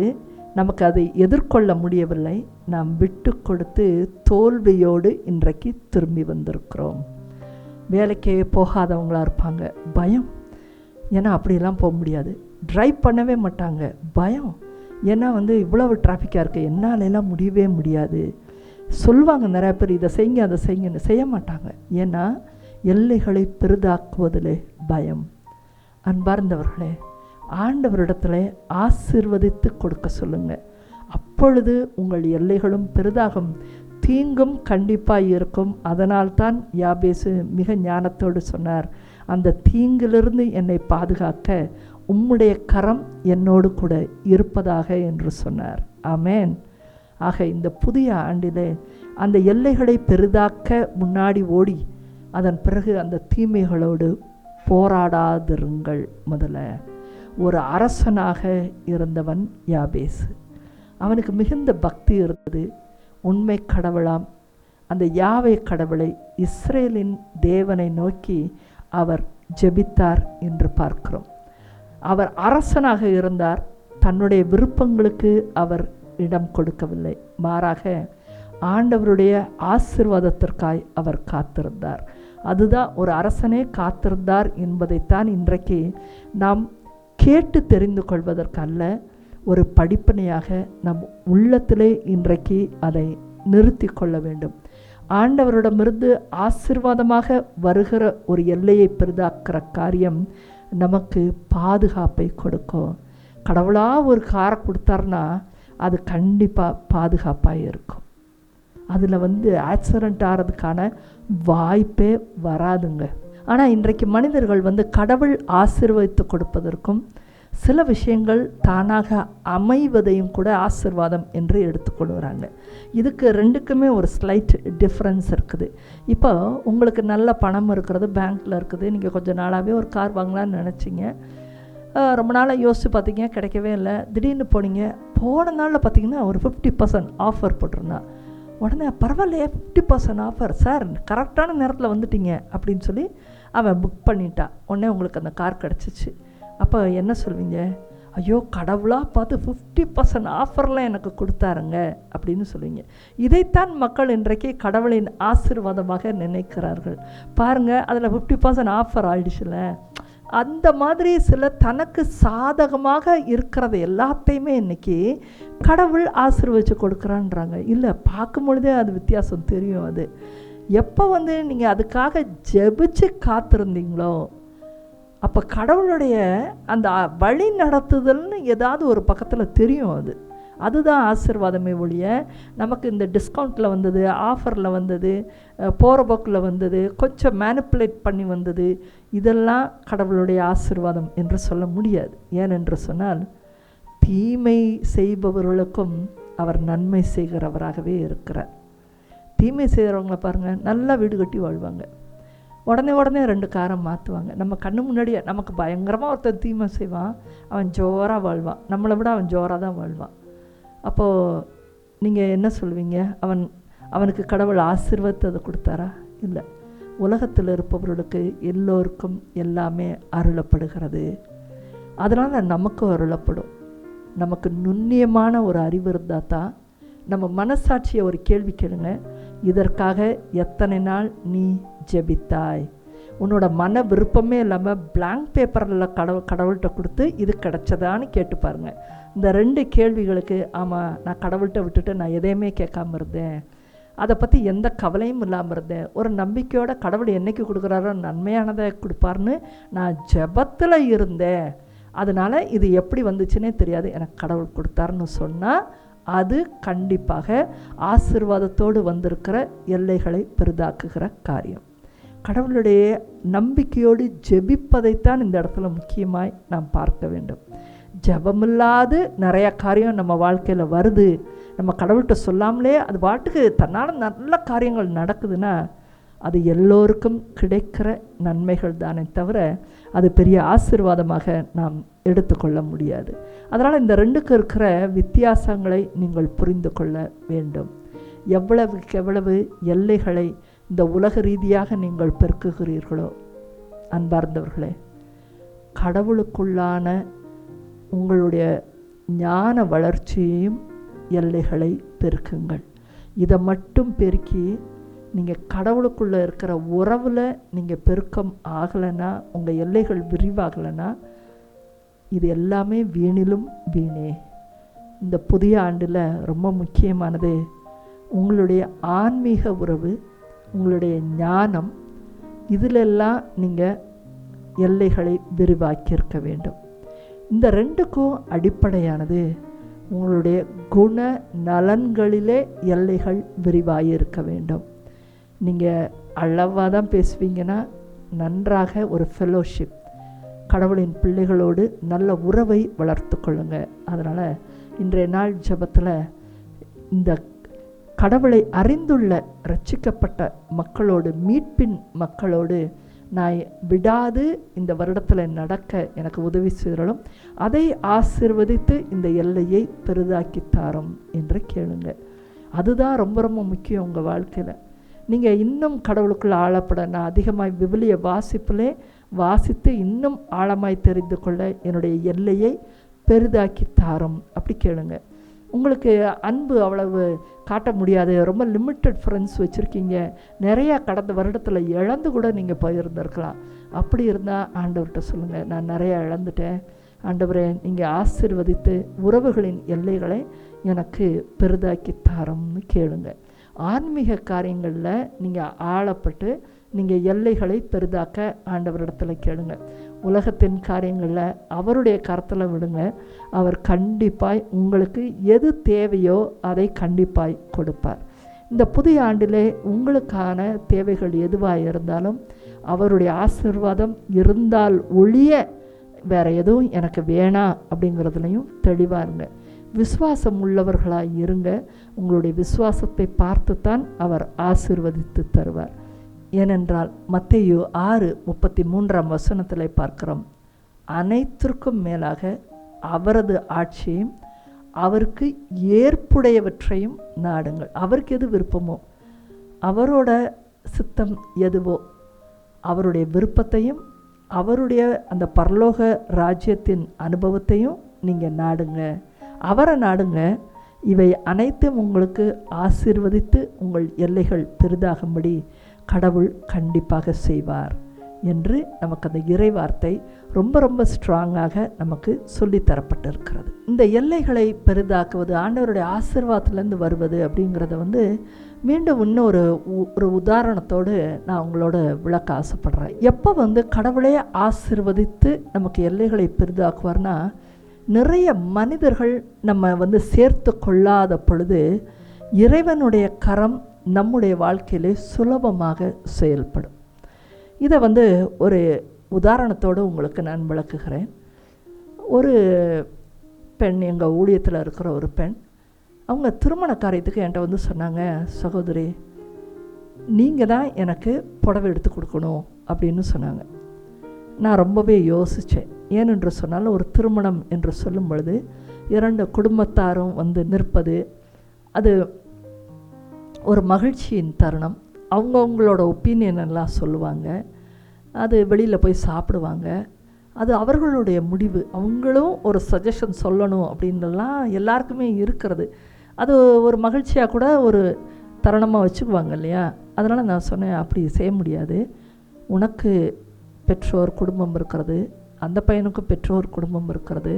நமக்கு அதை எதிர்கொள்ள முடியவில்லை, நாம் விட்டு கொடுத்து தோல்வியோடு இன்றைக்கு திரும்பி வந்திருக்கிறோம். வேலைக்கே போகாதவங்களாக இருப்பாங்க, பயம், ஏன்னா அப்படியெல்லாம் போக முடியாது. ட்ரைவ் பண்ணவே மாட்டாங்க, பயம், ஏன்னா இவ்வளவு டிராஃபிக்காக இருக்குது, என்னாலெல்லாம் முடியவே முடியாது. சொல்லுவாங்க நிறைய பேர், இதை செய்யுங்க அதை செய்யுங்கன்னு, செய்ய மாட்டாங்க. ஏன்னா எல்லைகளை பெரிதாக்குவதிலே பயம். அன்பார்ந்தவர்களே, ஆண்டவரிடத்தில் ஆசீர்வதித்து கொடுக்க சொல்லுங்கள். அப்பொழுது உங்கள் எல்லைகளும் பெரிதாகும், தீங்கும் கண்டிப்பாக இருக்கும். அதனால்தான் யாபேசு மிக ஞானத்தோடு சொன்னார், அந்த தீங்கிலிருந்து என்னை பாதுகாக்க உம்முடைய கரம் என்னோடு கூட இருப்பதாக என்று சொன்னார். ஆமேன். ஆக இந்த புதிய ஆண்டிலே அந்த எல்லைகளை பெரிதாக்க முன்னாடி ஓடி, அதன் பிறகு அந்த தீமைகளோடு போராடாதிருங்கள். முதல்ல ஒரு அரசனாக இருந்தவன் யாபேசு. அவனுக்கு மிகுந்த பக்தி இருந்தது. உண்மை கடவுளாம் அந்த யாவே கடவுளை, இஸ்ரேலின் தேவனை நோக்கி அவர் ஜெபித்தார் என்று பார்க்கிறோம். அவர் அரசனாக இருந்தார், தன்னுடைய விருப்பங்களுக்கு அவர் இடம் கொடுக்கவில்லை, மாறாக ஆண்டவருடைய ஆசீர்வாதத்திற்காய் அவர் காத்திருந்தார். அதுதான் ஒரு அரசனே காத்திருந்தார் என்பதைத்தான் இன்றைக்கு நாம் கேட்டு தெரிந்து கொள்வதற்கல்ல, ஒரு படிப்பினையாக நம் உள்ளத்திலே இன்றைக்கு அதை நிறுத்தி கொள்ள வேண்டும். ஆண்டவரிடமிருந்து ஆசீர்வாதமாக வருகிற ஒரு எல்லையை பெரிதாக்குற காரியம் நமக்கு பாதுகாப்பை கொடுக்கும். கடவுளாக ஒரு காரை கொடுத்தாருன்னா அது கண்டிப்பாக பாதுகாப்பாக இருக்கும். அதில் ஆக்சிடெண்ட் ஆகிறதுக்கான வாய்ப்பே வராதுங்க. ஆனால் இன்றைக்கு மனிதர்கள் கடவுள் ஆசீர்வதித்து கொடுப்பதற்கும் சில விஷயங்கள் தானாக அமைவதையும் கூட ஆசீர்வாதம் என்று எடுத்துக்கொள்கிறாங்க. இதுக்கு ரெண்டுக்குமே ஒரு ஸ்லைட் டிஃப்ரென்ஸ் இருக்குது. இப்போ உங்களுக்கு நல்ல பணம் இருக்கிறது, பேங்க்கில் இருக்குது, நீங்கள் கொஞ்சம் நாளாகவே ஒரு கார் வாங்கலான்னு நினச்சிங்க, ரொம்ப நாளாக யோசித்து பார்த்தீங்க, கிடைக்கவே இல்லை. திடீர்னு போன நாளில் பார்த்தீங்கன்னா ஒரு 50% ஆஃபர் போட்டிருந்தா, உடனே பரவாயில்லையே 50% ஆஃபர் சார், கரெக்டான நேரத்தில் வந்துட்டீங்க அப்படின்னு சொல்லி அவன் புக் பண்ணிட்டான். உடனே உங்களுக்கு அந்த கார் கிடச்சிச்சு. அப்போ என்ன சொல்வீங்க? ஐயோ, கடவுளாக பார்த்து 50% ஆஃபர்லாம் எனக்கு கொடுத்தாருங்க அப்படின்னு சொல்லுவீங்க. இதைத்தான் மக்கள் இன்றைக்கு கடவுளின் ஆசீர்வாதமாக நினைக்கிறார்கள். பாருங்கள், அதில் 50% ஆஃபர் ஆயிடுச்சுல. அந்த மாதிரி சில தனக்கு சாதகமாக இருக்கிறது எல்லாத்தையுமே இன்றைக்கி கடவுள் ஆசீர்வதித்து கொடுக்குறான்றாங்க. இல்லை, பார்க்கும் பொழுதே அது வித்தியாசம் தெரியும். அது எப்போ நீங்கள் அதுக்காக ஜெபிச்சு காத்திருந்தீங்களோ அப்போ கடவுளுடைய அந்த வழி நடத்துதல்னு ஏதாவது ஒரு பக்கத்தில் தெரியும். அதுதான் ஆசீர்வாதமே ஒழிய நமக்கு இந்த டிஸ்கவுண்ட்டில் வந்தது, ஆஃபரில் வந்தது, போகிற போக்கில் வந்தது, கொஞ்சம் மேனிப்புலேட் பண்ணி வந்தது, இதெல்லாம் கடவுளுடைய ஆசீர்வாதம் என்று சொல்ல முடியாது. ஏனென்று சொன்னால் தீமை செய்பவர்களுக்கும் அவர் நன்மை செய்கிறவராகவே இருக்கிறார். தீமை செய்கிறவங்கள பாருங்கள், நல்லா வீடு கட்டி வாழ்வாங்க, உடனே 2 காரை மாற்றுவாங்க. நம்ம கண்ணு முன்னாடியே நமக்கு பயங்கரமாக ஒருத்தர் தீமை செய்வான், அவன் ஜோராக வாழ்வான், நம்மளை விட அவன் ஜோராக தான் வாழ்வான். அப்போது நீங்கள் என்ன சொல்வீங்க? அவனுக்கு கடவுள் ஆசீர்வாதத்தை கொடுத்தாரா? இல்லை. உலகத்தில் இருப்பவர்களுக்கு எல்லோருக்கும் எல்லாமே அருளப்படுகிறது. அதனால் நமக்கும் அருளப்படும். நமக்கு நுண்ணியமான ஒரு அறிவு இருந்தால் தான் நம்ம மனசாட்சியை ஒரு கேள்வி கேளுங்க, இதற்காக எத்தனை நாள் நீ ஜெபித்தாய்? உன்னோட மன விருப்பமே இல்லாமல் பிளாங்க் பேப்பரில் கடவுள்கிட்ட கொடுத்து இது கிடச்சதான்னு கேட்டு பாருங்கள். இந்த 2 கேள்விகளுக்கு ஆமாம், நான் கடவுள்கிட்ட விட்டுட்டு நான் எதையுமே கேட்காம இருந்தேன், அதை பற்றி எந்த கவலையும் இல்லாமல் இருந்தேன், ஒரு நம்பிக்கையோட கடவுள் என்றைக்கு கொடுக்குறாரோ நன்மையானதை கொடுப்பார்னு நான் ஜெபத்தில் இருந்தேன், அதனால் இது எப்படி வந்துச்சுன்னே தெரியாது, எனக்கு கடவுள் கொடுத்தாருன்னு சொன்னால் அது கண்டிப்பாக ஆசீர்வாதத்தோடு வந்திருக்கிற எல்லைகளை பெரிதாக்குகிற காரியம். கடவுளுடைய நம்பிக்கையோடு ஜெபிப்பதைத்தான் இந்த இடத்துல முக்கியமாய் நாம் பார்க்க வேண்டும். ஜெபமில்லாது நிறையா காரியம் நம்ம வாழ்க்கையில் வருது, நம்ம கடவுள்கிட்ட சொல்லாமலே அது பாட்டுக்கு தன்னால் நல்ல காரியங்கள் நடக்குதுன்னா அது எல்லோருக்கும் கிடைக்கிற நன்மைகள் தானே தவிர அது பெரிய ஆசீர்வாதமாக நாம் எடுத்துக்கொள்ள முடியாது. அதனால் இந்த 2க்கு இருக்கிற வித்தியாசங்களை நீங்கள் புரிந்து கொள்ள வேண்டும். எவ்வளவுக்கு எவ்வளவு எல்லைகளை இந்த உலக ரீதியாக நீங்கள் பெருக்குகிறீர்களோ, அன்பார்ந்தவர்களே, கடவுளுக்குள்ளான உங்களுடைய ஞான வளர்ச்சியையும் எல்லைகளை பெருக்குங்கள். இதை மட்டும் பெருக்கி நீங்கள் கடவுளுக்குள்ளே இருக்கிற உறவில் நீங்கள் பெருக்கம் ஆகலைன்னா, உங்கள் எல்லைகள் விரிவாகலைன்னா, இது எல்லாமே வீணிலும் வீணே. இந்த புதிய ஆண்டில் ரொம்ப முக்கியமானது உங்களுடைய ஆன்மீக உறவு, உங்களுடைய ஞானம், இதிலெல்லாம் நீங்கள் எல்லைகளை விரிவாக்கியிருக்க வேண்டும். இந்த 2க்கும் அடிப்படையானது உங்களுடைய குண நலன்களிலே எல்லைகள் விரிவாகி இருக்க வேண்டும். நீங்கள் அளவாக தான் பேசுவீங்கன்னா நன்றாக ஒரு ஃபெலோஷிப், கடவுளின் பிள்ளைகளோடு நல்ல உறவை வளர்த்து கொள்ளுங்க. அதனால் இன்றைய நாள் ஜெபத்தில் இந்த கடவுளை அறிந்துள்ள ரட்சிக்கப்பட்ட மக்களோடு, மீட்பின் மக்களோடு நான் விடாது இந்த வருடத்தில் நடக்க எனக்கு உதவி செய்யலும், அதை ஆசீர்வதித்து இந்த எல்லையை பெரிதாக்கி தாரும் என்று கேளுங்க. அதுதான் ரொம்ப ரொம்ப முக்கியம் உங்கள் வாழ்க்கையில். நீங்கள் இன்னும் கடவுளுக்குள்ள ஆழப்பட, நான் அதிகமாக விவிலிய வாசித்து இன்னும் ஆழமாய் தெரிந்து கொள்ள என்னுடைய எல்லையை பெரிதாக்கி தாரும் அப்படி கேளுங்க. உங்களுக்கு அன்பு அவ்வளவு காட்ட முடியாது, ரொம்ப லிமிட்டட் ஃப்ரெண்ட்ஸ் வச்சுருக்கீங்க, நிறையா கடந்த வருடத்தில் இழந்து கூட நீங்கள் போயிருந்திருக்கலாம். அப்படி இருந்தால் ஆண்டவர்கிட்ட சொல்லுங்கள், நான் நிறையா இழந்துட்டேன் ஆண்டவரே, நீங்கள் ஆசீர்வதித்து உறவுகளின் எல்லைகளை எனக்கு பெரிதாக்கி தாரம்னு கேளுங்க. ஆன்மீக காரியங்களில் நீங்கள் ஆளப்பட்டு நீங்கள் எல்லைகளை பெரிதாக்க ஆண்டவரிடத்தில் கேளுங்க. உலகத்தின் காரியங்களில் அவருடைய கரத்தில் விடுங்க. அவர் கண்டிப்பாய் உங்களுக்கு எது தேவையோ அதை கண்டிப்பாய் கொடுப்பார். இந்த புதிய ஆண்டிலே உங்களுக்கான தேவைகள் எதுவாக இருந்தாலும் அவருடைய ஆசீர்வாதம் இருந்தால் ஒழிய வேறு எதுவும் எனக்கு வேணாம் அப்படிங்கிறதுலையும் தெளிவாக இருங்க. விசுவாசம் உள்ளவர்களாக இருங்க. உங்களுடைய விசுவாசத்தை பார்த்துத்தான் அவர் ஆசீர்வதித்து தருவார். ஏனென்றால் மத்தேயு 6:33 பார்க்கிறோம், அனைத்திற்கும் மேலாக அவரது ஆட்சியையும் அவருக்கு ஏற்புடையவற்றையும் நாடுங்கள். அவருக்கு எது விருப்பமோ, அவரோட சித்தம் எதுவோ, அவருடைய விருப்பத்தையும் அவருடைய அந்த பரலோக ராஜ்யத்தின் அனுபவத்தையும் நீங்கள் நாடுங்க. அவரை நாடுங்க. இவை அனைத்தும் உங்களுக்கு ஆசீர்வதித்து உங்கள் எல்லைகள் பெரிதாகும்படி கடவுள் கண்டிப்பாக செய்வார் என்று நமக்கு அந்த இறை வார்த்தை ரொம்ப ரொம்ப ஸ்ட்ராங்காக நமக்கு சொல்லித்தரப்பட்டிருக்கிறது. இந்த எல்லைகளை பெரிதாக்குவது ஆண்டவருடைய ஆசீர்வாதத்திலேருந்து வருவது அப்படிங்கிறத மீண்டும் இன்னொரு உதாரணத்தோடு நான் உங்களோட விளக்க ஆசைப்படுறேன். எப்போ கடவுளே ஆசீர்வதித்து நமக்கு எல்லைகளை பெரிதாக்குவார்னா, நிறைய மனிதர்கள் நம்ம சேர்த்து கொள்ளாத பொழுது இறைவனுடைய கரம் நம்முடைய வாழ்க்கையிலே சுலபமாக செயல்படும். இதை ஒரு உதாரணத்தோடு உங்களுக்கு நான் விளக்குகிறேன். ஒரு பெண், எங்கள் ஊழியத்தில் இருக்கிற ஒரு பெண், அவங்க திருமண காரியத்துக்கு என்கிட்ட சொன்னாங்க, சகோதரி நீங்கள் தான் எனக்கு புடவை எடுத்து கொடுக்கணும் அப்படின்னு சொன்னாங்க. நான் ரொம்பவே யோசித்தேன். ஏனென்று சொன்னால், ஒரு திருமணம் என்று சொல்லும் பொழுது 2 குடும்பத்தாரும் நிற்பது அது ஒரு மகிழ்ச்சியின் தருணம். அவங்கவுங்களோட ஒப்பீனியன் எல்லாம் சொல்லுவாங்க. அது வெளியில் போய் சாப்பிடுவாங்க. அது அவர்களுடைய முடிவு. அவங்களும் ஒரு சஜஷன் சொல்லணும் அப்படின்லாம் எல்லாருக்குமே இருக்கிறது. அது ஒரு மகிழ்ச்சியாக கூட ஒரு தருணமாக வச்சுக்குவாங்க இல்லையா? அதனால் நான் சொன்னேன், அப்படி செய்ய முடியாது. உனக்கு பெற்றோர் குடும்பம் இருக்கிறது, அந்த பையனுக்கும் பெற்றோர் குடும்பம் இருக்கிறது.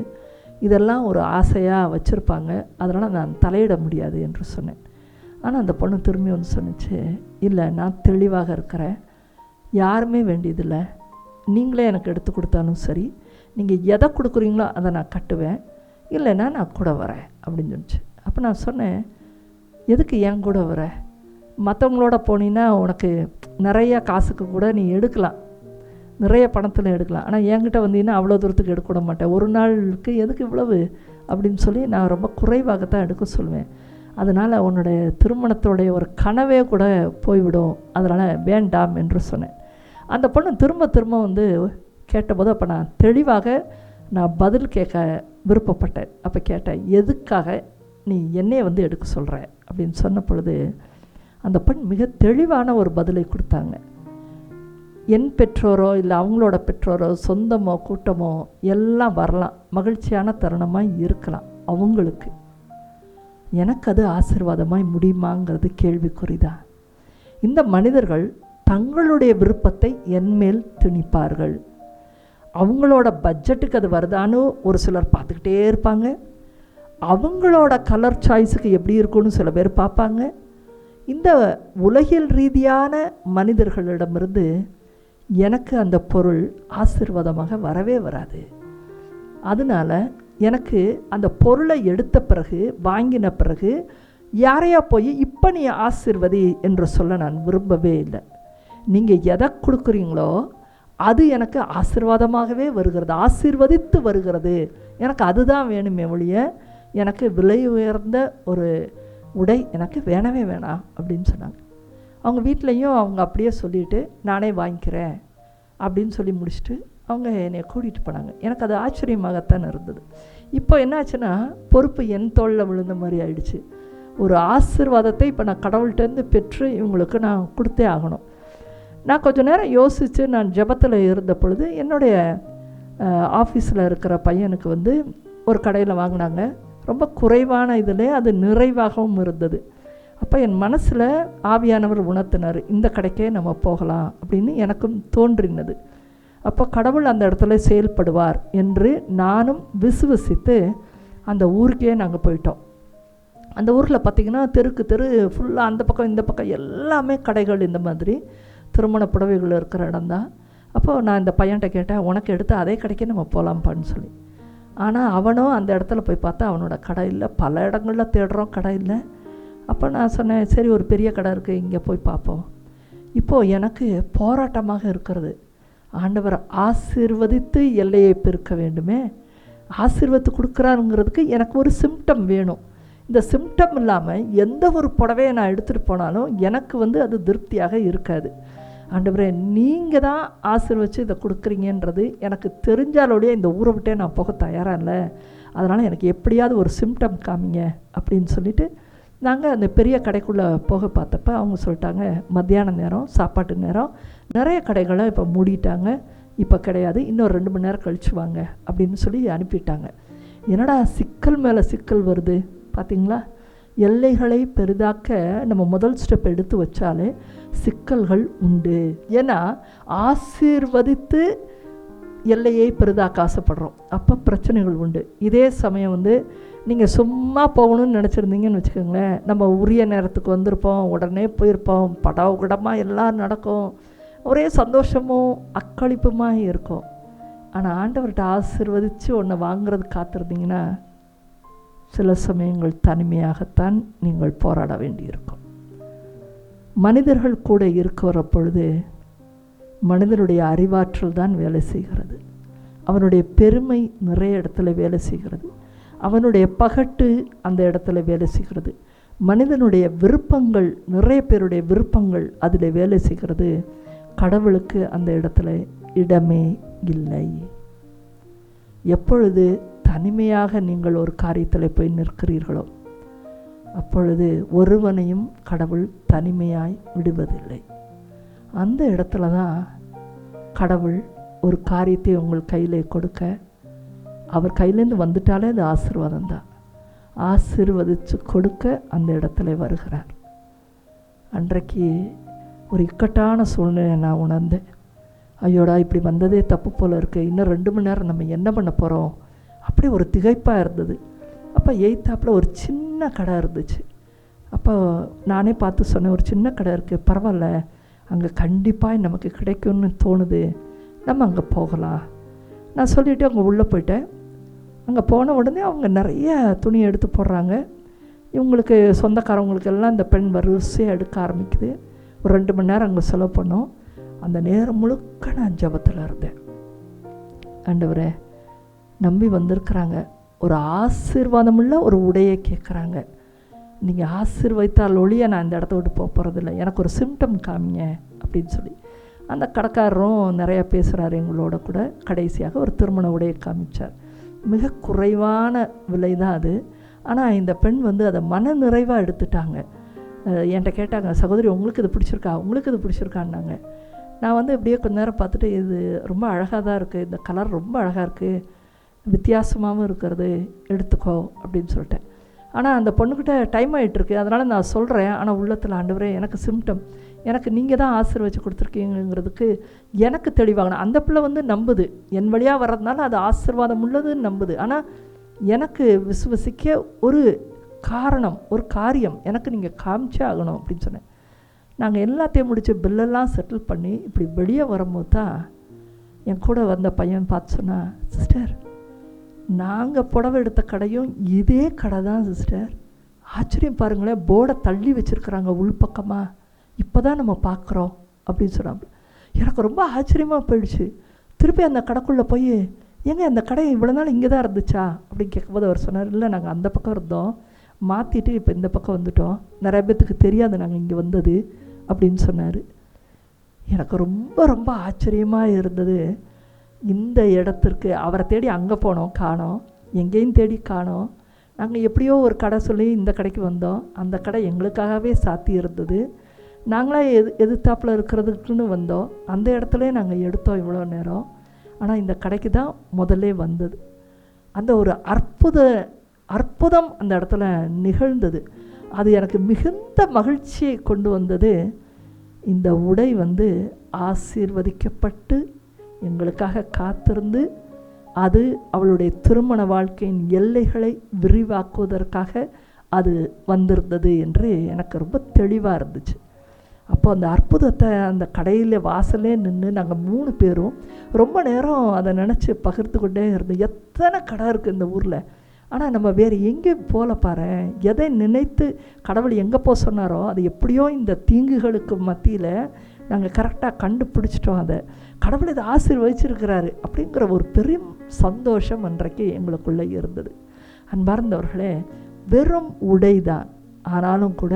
இதெல்லாம் ஒரு ஆசையாக வச்சுருப்பாங்க. அதனால் நான் தலையிட முடியாது என்று சொன்னேன். ஆனால் அந்த பொண்ணு திரும்பி சொன்னிச்சு, இல்லை நான் தெளிவாக இருக்கிறேன், யாருமே வேண்டியதில்லை, நீங்களே எனக்கு எடுத்து கொடுத்தாலும் சரி, நீங்கள் எதை கொடுக்குறீங்களோ அதை நான் கட்டுவேன், இல்லைன்னா நான் கூட வரேன் அப்படின்னு சொன்னிச்சு. அப்போ நான் சொன்னேன், எதுக்கு என் கூட வர? மற்றவங்களோட போனீங்கன்னா உனக்கு நிறைய காசுக்கு கூட நீ எடுக்கலாம், நிறைய பணத்தில் எடுக்கலாம். ஆனால் என்கிட்ட வந்தீங்கன்னா அவ்வளோ தூரத்துக்கு எடுக்க மாட்டேன். ஒரு நாளுக்கு எதுக்கு இவ்வளவு அப்படின்னு சொல்லி நான் ரொம்ப குறைவாகத்தான் எடுக்க சொல்லுவேன். அதனால் உன்னுடைய திருமணத்தோடைய ஒரு கனவே கூட போய்விடும், அதனால் வேண்டாம் என்று சொன்னேன். அந்த பொண்ணு திரும்ப திரும்ப கேட்டபோது அப்போ நான் தெளிவாக பதில் கேட்க விருப்பப்பட்டேன். அப்போ கேட்டேன், எதுக்காக நீ என்னையை எடுக்க சொல்கிற அப்படின்னு சொன்ன பொழுது அந்த பெண் மிக தெளிவான ஒரு பதிலை கொடுத்தாங்க. என் பெற்றோரோ இல்லை அவங்களோட பெற்றோரோ சொந்தமோ கூட்டமோ எல்லாம் வரலாம், மகிழ்ச்சியான தருணமாக இருக்கலாம் அவங்களுக்கு. எனக்கு அது ஆசீர்வாதமாய் முடியுமாங்கிறது கேள்விக்குறிதான். இந்த மனிதர்கள் தங்களுடைய விருப்பத்தை என்மேல் திணிப்பார்கள். அவங்களோட பட்ஜெட்டுக்கு அது வருதான்னு ஒரு சிலர் பார்த்துக்கிட்டே இருப்பாங்க. அவங்களோட கலர் சாய்ஸுக்கு எப்படி இருக்குன்னு சில பேர் பார்ப்பாங்க. இந்த உலகில் ரீதியான மனிதர்களிடமிருந்து எனக்கு அந்த பொருள் ஆசீர்வாதமாக வரவே வராது. அதனால் எனக்கு அந்த பொருளை எடுத்த பிறகு, வாங்கின பிறகு யாரையா போய் இப்போ நீ ஆசீர்வதி என்று சொல்ல நான் விரும்பவே இல்லை. நீங்கள் எதை கொடுக்குறீங்களோ அது எனக்கு ஆசீர்வாதமாகவே வருகிறது, ஆசீர்வதித்து வருகிறது. எனக்கு அதுதான் வேணுமே ஒழிய எனக்கு விலை உயர்ந்த ஒரு உடை எனக்கு வேணவே வேணாம் அப்படின்னு சொன்னாங்க. அவங்க வீட்லேயும் அவங்க அப்படியே சொல்லிவிட்டு நானே வாங்கிக்கிறேன் அப்படின்னு சொல்லி முடிச்சுட்டு அவங்க என்னை கூட்டிகிட்டு போனாங்க. எனக்கு அது ஆச்சரியமாகத்தான் இருந்தது. இப்போ என்னாச்சுன்னா, பொறுப்பு என் தோளில் விழுந்த மாதிரி ஆயிடுச்சு. ஒரு ஆசீர்வாதத்தை இப்போ நான் கடவுள்கிட்டேருந்து பெற்று இவங்களுக்கு நான் கொடுத்தே ஆகணும். நான் கொஞ்சம் நேரம் யோசித்து நான் ஜெபத்தில் இருந்த பொழுது என்னுடைய ஆஃபீஸில் இருக்கிற பையனுக்கு ஒரு கடையில் வாங்கினாங்க. ரொம்ப குறைவான இதில் அது நிறைவாகவும் இருந்தது. அப்போ என் மனசில் ஆவியானவர் உணர்த்தினார், இந்த கடைக்கே நம்ம போகலாம் அப்படின்னு எனக்கும் தோன்றினது. அப்போ கடவுள் அந்த இடத்துல செயல்படுவார் என்று நானும் விசுவசித்து அந்த ஊருக்கே நாங்கள் போயிட்டோம். அந்த ஊரில் பார்த்திங்கன்னா தெருக்கு தெரு ஃபுல்லாக அந்த பக்கம் இந்த பக்கம் எல்லாமே கடைகள், இந்த மாதிரி திருமண புடவைகள் இருக்கிற இடம் தான். அப்போது நான் இந்த பையன்கிட்ட கேட்டேன், உனக்கு எடுத்து அதே கடைக்கே நம்ம போகலாம்ப்பான்னு சொல்லி. ஆனால் அவனும் அந்த இடத்துல போய் பார்த்தா அவனோட கடை இல்லை. பல இடங்களில் தேடுறோம், கடை இல்லை. அப்போ நான் சொன்னேன், சரி ஒரு பெரிய கடை இருக்குது, இங்கே போய் பார்ப்போம். இப்போது எனக்கு போராட்டமாக இருக்கிறது. ஆண்டவர் ஆசீர்வதித்து எல்லையை பெருக்க வேண்டுமே, ஆசீர்வதித்து கொடுக்குறாருங்கிறதுக்கு எனக்கு ஒரு சிம்டம் வேணும். இந்த சிம்டம் இல்லாமல் எந்த ஒரு புடவையை நான் எடுத்துகிட்டு போனாலும் எனக்கு அது திருப்தியாக இருக்காது. ஆண்டவரே, நீங்கள் தான் ஆசீர்வதித்து இதை கொடுக்குறீங்கன்றது எனக்கு தெரிஞ்சாலோடைய இந்த ஊரை விட்டே நான் போக தயாராக இல்லை. அதனால் எனக்கு எப்படியாவது ஒரு சிம்டம் காமிங்க அப்படின்னு சொல்லிவிட்டு நாங்கள் அந்த பெரிய கடைக்குள்ளே போக பார்த்தப்ப அவங்க சொல்லிட்டாங்க, மத்தியான நேரம், சாப்பாட்டு நேரம், நிறைய கடைகளை இப்போ மூடிட்டாங்க, இப்போ கிடையாது, இன்னும் 2 மணி நேரம் கழிச்சு வாங்க அப்படின்னு சொல்லி அனுப்பிட்டாங்க. என்னடா சிக்கல் மேலே சிக்கல் வருது பார்த்திங்களா? எல்லைகளை பெரிதாக்க நம்ம முதல் ஸ்டெப் எடுத்து வச்சாலே சிக்கல்கள் உண்டு. ஏன்னா ஆசீர்வதித்து எல்லையை பெரிதாக்க ஆசைப்படுறோம், அப்போ பிரச்சனைகள் உண்டு. இதே சமயம் நீங்கள் சும்மா போகணும்னு நினச்சிருந்தீங்கன்னு வச்சுக்கோங்களேன், நம்ம உரிய நேரத்துக்கு வந்திருப்போம், உடனே போயிருப்போம், படாவுகடமாக எல்லாம் நடக்கும், ஒரே சந்தோஷமும் அக்களிப்புமாக இருக்கும். ஆனால் ஆண்டவர்கிட்ட ஆசீர்வதித்து ஒன்றை வாங்கிறது காத்திருந்தீங்கன்னா சில சமயங்கள் தனிமையாகத்தான் நீங்கள் போராட வேண்டியிருக்கும். மனிதர்கள் கூட இருக்கிற பொழுது மனிதனுடைய அறிவாற்றல் தான் வேலை செய்கிறது. அவனுடைய பெருமை நிறைய இடத்துல வேலை செய்கிறது. அவனுடைய பகட்டு அந்த இடத்துல வேலை செய்கிறது. மனிதனுடைய விருப்பங்கள், நிறைய பேருடைய விருப்பங்கள் அதில் வேலை செய்கிறது. கடவுளுக்கு அந்த இடத்துல இடமே இல்லை. எப்பொழுது தனிமையாக நீங்கள் ஒரு காரியத்தில் போய் நிற்கிறீர்களோ அப்பொழுது ஒருவனையும் கடவுள் தனிமையாய் விடுவதில்லை. அந்த இடத்துல தான் கடவுள் ஒரு காரியத்தை உங்கள் கையில் கொடுக்க, அவர் கையிலேருந்து வந்துட்டாலே அது ஆசீர்வாதம் தான். ஆசீர்வதித்து கொடுக்க அந்த இடத்துல வருகிறார். அன்றைக்கு ஒரு இக்கட்டான சூழ்நிலை நான் உணர்ந்தேன். ஐயோடா, இப்படி வந்ததே தப்பு போல் இருக்குது, இன்னும் 2 மணி நேரம் நம்ம என்ன பண்ண போகிறோம், அப்படி ஒரு திகைப்பாக இருந்தது. அப்போ எய்த்தாப்பில் ஒரு சின்ன கடை இருந்துச்சு. அப்போ நானே பார்த்து சொன்னேன், ஒரு சின்ன கடை இருக்குது, பரவாயில்ல, அங்கே கண்டிப்பாக நமக்கு கிடைக்கும்னு தோணுது, நம்ம அங்கே போகலாம். நான் சொல்லிவிட்டு அங்கே உள்ளே போயிட்டேன். அங்கே போன உடனே அவங்க நிறைய துணி எடுத்து போடுறாங்க. இவங்களுக்கு சொந்தக்காரவங்களுக்கு எல்லாம் இந்த பெண் வரிசையாக எடுக்க ஆரம்பிக்குது. ஒரு 2 மணி நேரம் அங்கே செலவு பண்ணோம். அந்த நேரம் முழுக்க நான் ஜெபத்தில் இருந்தேன். ஆண்டவரே, நம்பி வந்திருக்கிறாங்க, ஒரு ஆசீர்வாதமுள்ள ஒரு உடையை கேட்குறாங்க, நீங்கள் ஆசீர்வதித்தால் ஒழிய நான் இந்த இடத்த விட்டு போக போகிறதில்ல, எனக்கு ஒரு சிம்டம் காமிங்க அப்படின்னு சொல்லி அந்த கடைக்காரரும் நிறையா பேசுகிறாரு எங்களோட கூட. கடைசியாக ஒரு திருமண உடையை காமிச்சார். மிக குறைவான விலை தான் அது. ஆனால் இந்த பெண் அதை மன நிறைவாக எடுத்துட்டாங்க. என்கிட்ட கேட்டாங்க, சகோதரி உங்களுக்கு இது பிடிச்சிருக்கா, உங்களுக்கு இது பிடிச்சிருக்கான்னாங்க. நான் இப்படியே கொஞ்ச நேரம் பார்த்துட்டு, இது ரொம்ப அழகாக தான் இருக்குது, இந்த கலர் ரொம்ப அழகாக இருக்குது, வித்தியாசமாகவும் இருக்கிறது, எடுத்துக்கோ அப்படின்னு சொல்லிட்டேன். ஆனால் அந்த பொண்ணுக்கிட்ட டைம் ஆகிட்டுருக்கு, அதனால் நான் சொல்கிறேன். ஆனால் உள்ளத்தில், ஆண்டவரே, எனக்கு சிம்டம், எனக்கு நீங்கள் தான் ஆசீர்வதிச்சு கொடுத்துருக்கீங்கிறதுக்கு எனக்கு தெளிவாகணும். அந்த பிள்ளை நம்புது, என் வழியாக வர்றதுனால அது ஆசீர்வாதம் உள்ளதுன்னு நம்புது. ஆனால் எனக்கு விசுவசிக்க ஒரு காரணம், ஒரு காரியம் எனக்கு நீங்கள் காமிச்சே ஆகணும் அப்படின்னு சொன்னேன். நாங்கள் எல்லாத்தையும் முடித்து பில்லெல்லாம் செட்டில் பண்ணி இப்படி வெளியே வரும்போது தான் என் கூட வந்த பையன் பார்த்து சொன்னா, சிஸ்டர், நாங்கள் புடவை எடுத்த கடையும் இதே கடை தான் சிஸ்டர், ஆச்சரியம் பாருங்களேன், போர்டை தள்ளி வச்சுருக்குறாங்க உள்பக்கமாக, இப்போ தான் நம்ம பார்க்குறோம் அப்படின்னு சொன்னாங்க. எனக்கு ரொம்ப ஆச்சரியமாக போயிடுச்சு. திருப்பி அந்த கடைக்குள்ளே போய், ஏங்க அந்த கடை இவ்வளோ நாள் இங்கே தான் இருந்துச்சா அப்படின்னு கேட்கும்போது அவர் சொன்னார், இல்லை, நாங்கள் அந்த பக்கம் இருந்தோம், மாற்றிட்டு இப்போ இந்த பக்கம் வந்துட்டோம், நிறைய பேர்த்துக்கு தெரியாது நாங்கள் இங்கே வந்தது அப்படின்னு சொன்னார். எனக்கு ரொம்ப ரொம்ப ஆச்சரியமாக இருந்தது. இந்த இடத்திற்கு அவரை தேடி அங்கே போனோம், காணோம், எங்கேயும் தேடி காணோம். நாங்கள் எப்படியோ ஒரு கடை சொல்லி இந்த கடைக்கு வந்தோம். அந்த கடை எங்களுக்காகவே சாத்தி இருந்தது. நாங்களாம் எதிர்த்தாப்பில் இருக்கிறதுக்குன்னு வந்தோம். அந்த இடத்துல நாங்கள் எடுத்தோம் இவ்வளோ நேரம். ஆனால் இந்த கடைக்கு தான் முதல்ல வந்தது. அந்த ஒரு அற்புதம் அந்த இடத்துல நிகழ்ந்தது. அது எனக்கு மிகுந்த மகிழ்ச்சியை கொண்டு வந்தது. இந்த உடை ஆசீர்வதிக்கப்பட்டு எங்களுக்காக காத்திருந்து, அது அவளுடைய திருமண வாழ்க்கையின் எல்லைகளை விரிவாக்குவதற்காக அது வந்திருந்தது என்று எனக்கு ரொம்ப தெளிவாக இருந்துச்சு. அப்போ அந்த அற்புதத்தை அந்த கடையில் வாசலே நின்று நாங்கள் 3 பேரும் ரொம்ப நேரம் அதை நினச்சி பகிர்ந்து கொண்டே இருந்தோம். எத்தனை கடை இருக்குது இந்த ஊரில், ஆனால் நம்ம வேறு எங்கேயும் போகல பாரு. எதை நினைத்து கடவுள் எங்கே போக சொன்னாரோ அது எப்படியோ இந்த தீங்குகளுக்கு மத்தியில் நாங்கள் கரெக்டாக கண்டுபிடிச்சிட்டோம். அதை கடவுள் இதை ஆசீர்வதிச்சிருக்கிறாரு அப்படிங்கிற ஒரு பெரிய சந்தோஷம் அன்றைக்கு எங்களுக்குள்ளே இருந்தது. அன்பார்ந்தவர்களே, வெறும் உடை தான், ஆனாலும் கூட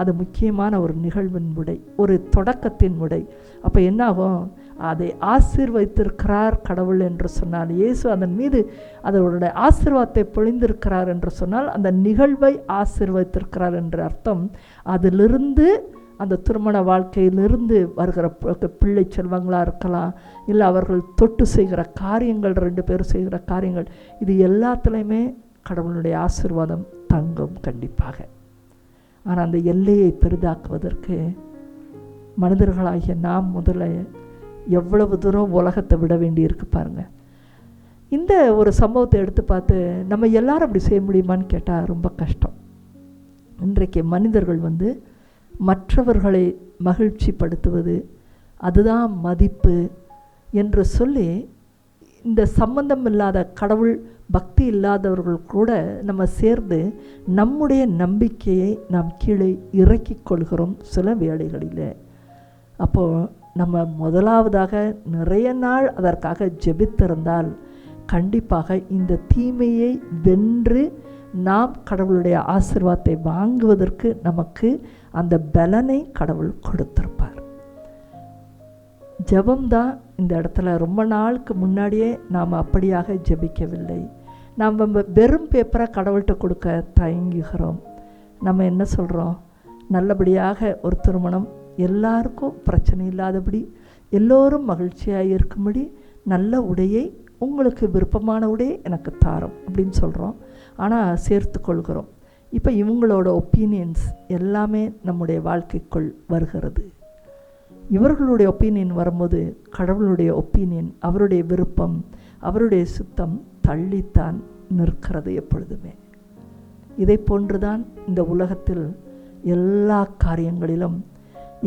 அது முக்கியமான ஒரு நிகழ்வின் உடை, ஒரு தொடக்கத்தின் உடை. அப்போ என்னாகும், அதை ஆசீர்வதித்திருக்கிறார் கடவுள் என்று சொன்னால், இயேசு அதன் மீது அதனுடைய ஆசீர்வாதத்தை பொழிந்திருக்கிறார் என்று சொன்னால் அந்த நிகழ்வை ஆசீர்வதித்திருக்கிறார் என்ற அர்த்தம். அதிலிருந்து அந்த திருமண வாழ்க்கையிலிருந்து வருகிற பிள்ளை செல்வங்களாக இருக்கலாம், இல்லை அவர்கள் தொட்டு செய்கிற காரியங்கள், 2 பேரும் செய்கிற காரியங்கள், இது எல்லாத்துலேயுமே கடவுளுடைய ஆசீர்வாதம் தங்கும் கண்டிப்பாக. ஆனால் அந்த எல்லையை பெரிதாக்குவதற்கு மனிதர்களாகிய நாம் முதல்ல எவ்வளவு தூரம் உலகத்தை விட வேண்டியிருக்கு பாருங்கள். இந்த ஒரு சம்பவத்தை எடுத்து பார்த்து நம்ம எல்லாரும் அப்படி செய்ய முடியுமான்னு கேட்டால் ரொம்ப கஷ்டம். இன்றைக்கு மனிதர்கள் மற்றவர்களை மகிழ்ச்சிப்படுத்துவது, அதுதான் மதிப்பு என்று சொல்லி இந்த சம்பந்தம் இல்லாத கடவுள் பக்தி இல்லாதவர்கள் கூட நம்ம சேர்ந்து நம்முடைய நம்பிக்கையை நாம் கீழே இறக்கி கொள்கிறோம் சில வேளைகளில். அப்போது நம்ம முதலாவதாக நிறைய நாள் அதற்காக ஜெபித்திருந்தால் கண்டிப்பாக இந்த தீமையை வென்று நாம் கடவுளுடைய ஆசீர்வாதத்தை வாங்குவதற்கு நமக்கு அந்த பலனை கடவுள் கொடுத்திருப்பார். ஜெபம்தான் இந்த இடத்துல ரொம்ப நாளுக்கு முன்னாடியே நாம் அப்படியாக ஜெபிக்கவில்லை. நாம் வெறும் பேப்பரை கடவுள்கிட்ட கொடுக்க தயங்குகிறோம். நம்ம என்ன சொல்கிறோம், நல்லபடியாக ஒரு திருமணம் எல்லாருக்கும் பிரச்சனை இல்லாதபடி, எல்லோரும் மகிழ்ச்சியாக இருக்கும்படி நல்ல உடையை, உங்களுக்கு விருப்பமான உடையை எனக்கு தாரும் அப்படின்னு சொல்கிறோம். ஆனால் சேர்த்து கொள்கிறோம். இப்போ இவங்களோட ஒப்பீனியன்ஸ் எல்லாமே நம்முடைய வாழ்க்கைக்குள் வருகிறது. இவர்களுடைய ஒப்பீனியன் வரும்போது கடவுளுடைய ஒப்பீனியன், அவருடைய விருப்பம், அவருடைய சுத்தம் தள்ளித்தான் நிற்கிறது எப்பொழுதுமே. இதை போன்றுதான் இந்த உலகத்தில் எல்லா காரியங்களிலும்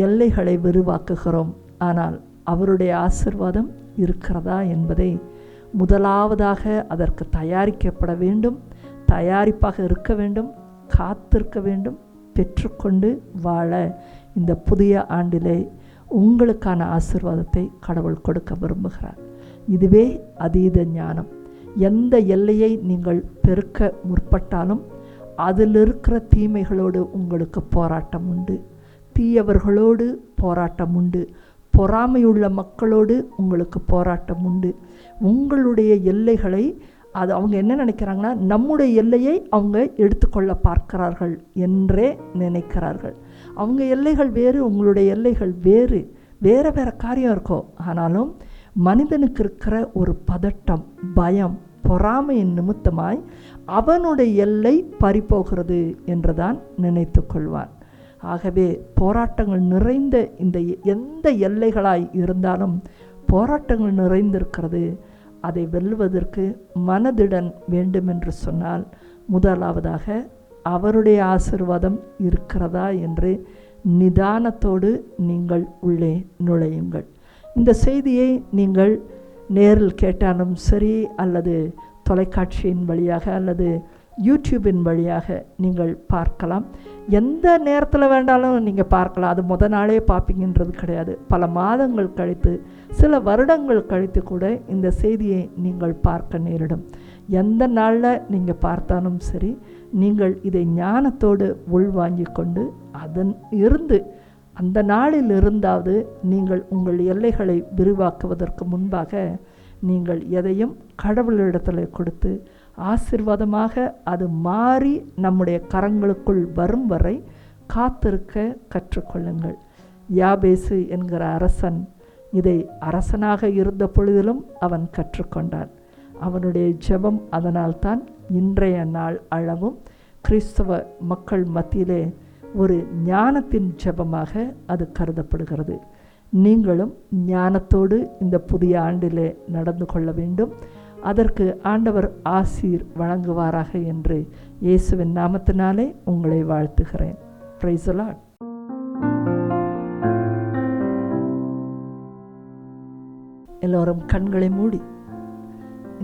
எல்லைகளை விரிவாக்குகிறோம். ஆனால் அவருடைய ஆசீர்வாதம் இருக்கிறதா என்பதை முதலாவதாக அதற்கு தயாரிக்கப்பட வேண்டும், தயாரிப்பாக இருக்க வேண்டும், காத்திருக்க வேண்டும், பெற்றுக்கொண்டு வாழ இந்த புதிய ஆண்டிலே உங்களுக்கான ஆசீர்வாதத்தை கடவுள் கொடுக்க விரும்புகிறார். இதுவே அதீத ஞானம். எந்த எல்லையை நீங்கள் பெருக்க முற்பட்டாலும் அதில் இருக்கிற தீமைகளோடு உங்களுக்கு போராட்டம் உண்டு, தீயவர்களோடு போராட்டம் உண்டு, பொறாமையுள்ள மக்களோடு உங்களுக்கு போராட்டம் உண்டு. உங்களுடைய எல்லைகளை அது அவங்க என்ன நினைக்கிறாங்கன்னா, நம்முடைய எல்லையை அவங்க எடுத்துக்கொள்ள பார்க்கிறார்கள் என்றே நினைக்கிறார்கள். அவங்க எல்லைகள் வேறு, உங்களுடைய எல்லைகள் வேறு, வேறு வேறு காரியம் இருக்கும். ஆனாலும் மனிதனுக்கு இருக்கிற ஒரு பதட்டம், பயம், பொறாமையின் நிமித்தமாய் அவனுடைய எல்லை பறிப்போகிறது என்றுதான் நினைத்து கொள்வான். ஆகவே போராட்டங்கள் நிறைந்த இந்த எந்த எல்லைகளாய் இருந்தாலும் போராட்டங்கள் நிறைந்திருக்கிறது. அதை வெல்வதற்கு மனதிடன் வேண்டும் என்று சொன்னால் முதலாவதாக அவருடைய ஆசீர்வாதம் இருக்கிறதா என்று நிதானத்தோடு நீங்கள் உள்ளே நுழையுங்கள். இந்த செய்தியை நீங்கள் நேரில் கேட்டாலும் சரி, அல்லது தொலைக்காட்சியின் வழியாக அல்லது யூடியூபின் வழியாக நீங்கள் பார்க்கலாம். எந்த நேரத்தில் வேண்டாலும் நீங்கள் பார்க்கலாம். அது முத நாளே பார்ப்பீங்கன்றது கிடையாது. பல மாதங்கள் கழித்து, சில வருடங்கள் கழித்து கூட இந்த செய்தியை நீங்கள் பார்க்க நேரிடும். எந்த நாளில் நீங்கள் பார்த்தாலும் சரி, நீங்கள் இதை ஞானத்தோடு உள்வாங்கி கொண்டு அதன் இருந்து அந்த நாளில் இருந்தாவது நீங்கள் உங்கள் எல்லைகளை விரிவாக்குவதற்கு முன்பாக நீங்கள் எதையும் கடவுளிடத்தில் கொடுத்து ஆசீர்வாதமாக அது மாறி நம்முடைய கரங்களுக்குள் வரும் வரை காத்திருக்க கற்றுக்கொள்ளுங்கள். யாபேசு என்கிற அரசன் இதை அரசனாக இருந்த பொழுதிலும் அவன் கற்றுக்கொண்டான். அவனுடைய ஜெபம் அதனால்தான் இன்றைய நாள் அளவும் கிறிஸ்தவ மக்கள் மத்தியிலே ஒரு ஞானத்தின் ஜெபமாக அது கருதப்படுகிறது. நீங்களும் ஞானத்தோடு இந்த புதிய ஆண்டிலே நடந்து கொள்ள வேண்டும். அதற்கு ஆண்டவர் ஆசீர் வழங்குவாராக என்று இயேசுவின் நாமத்தினாலே உங்களை வாழ்த்துகிறேன். Praise the Lord. எல்லோரும் கண்களை மூடி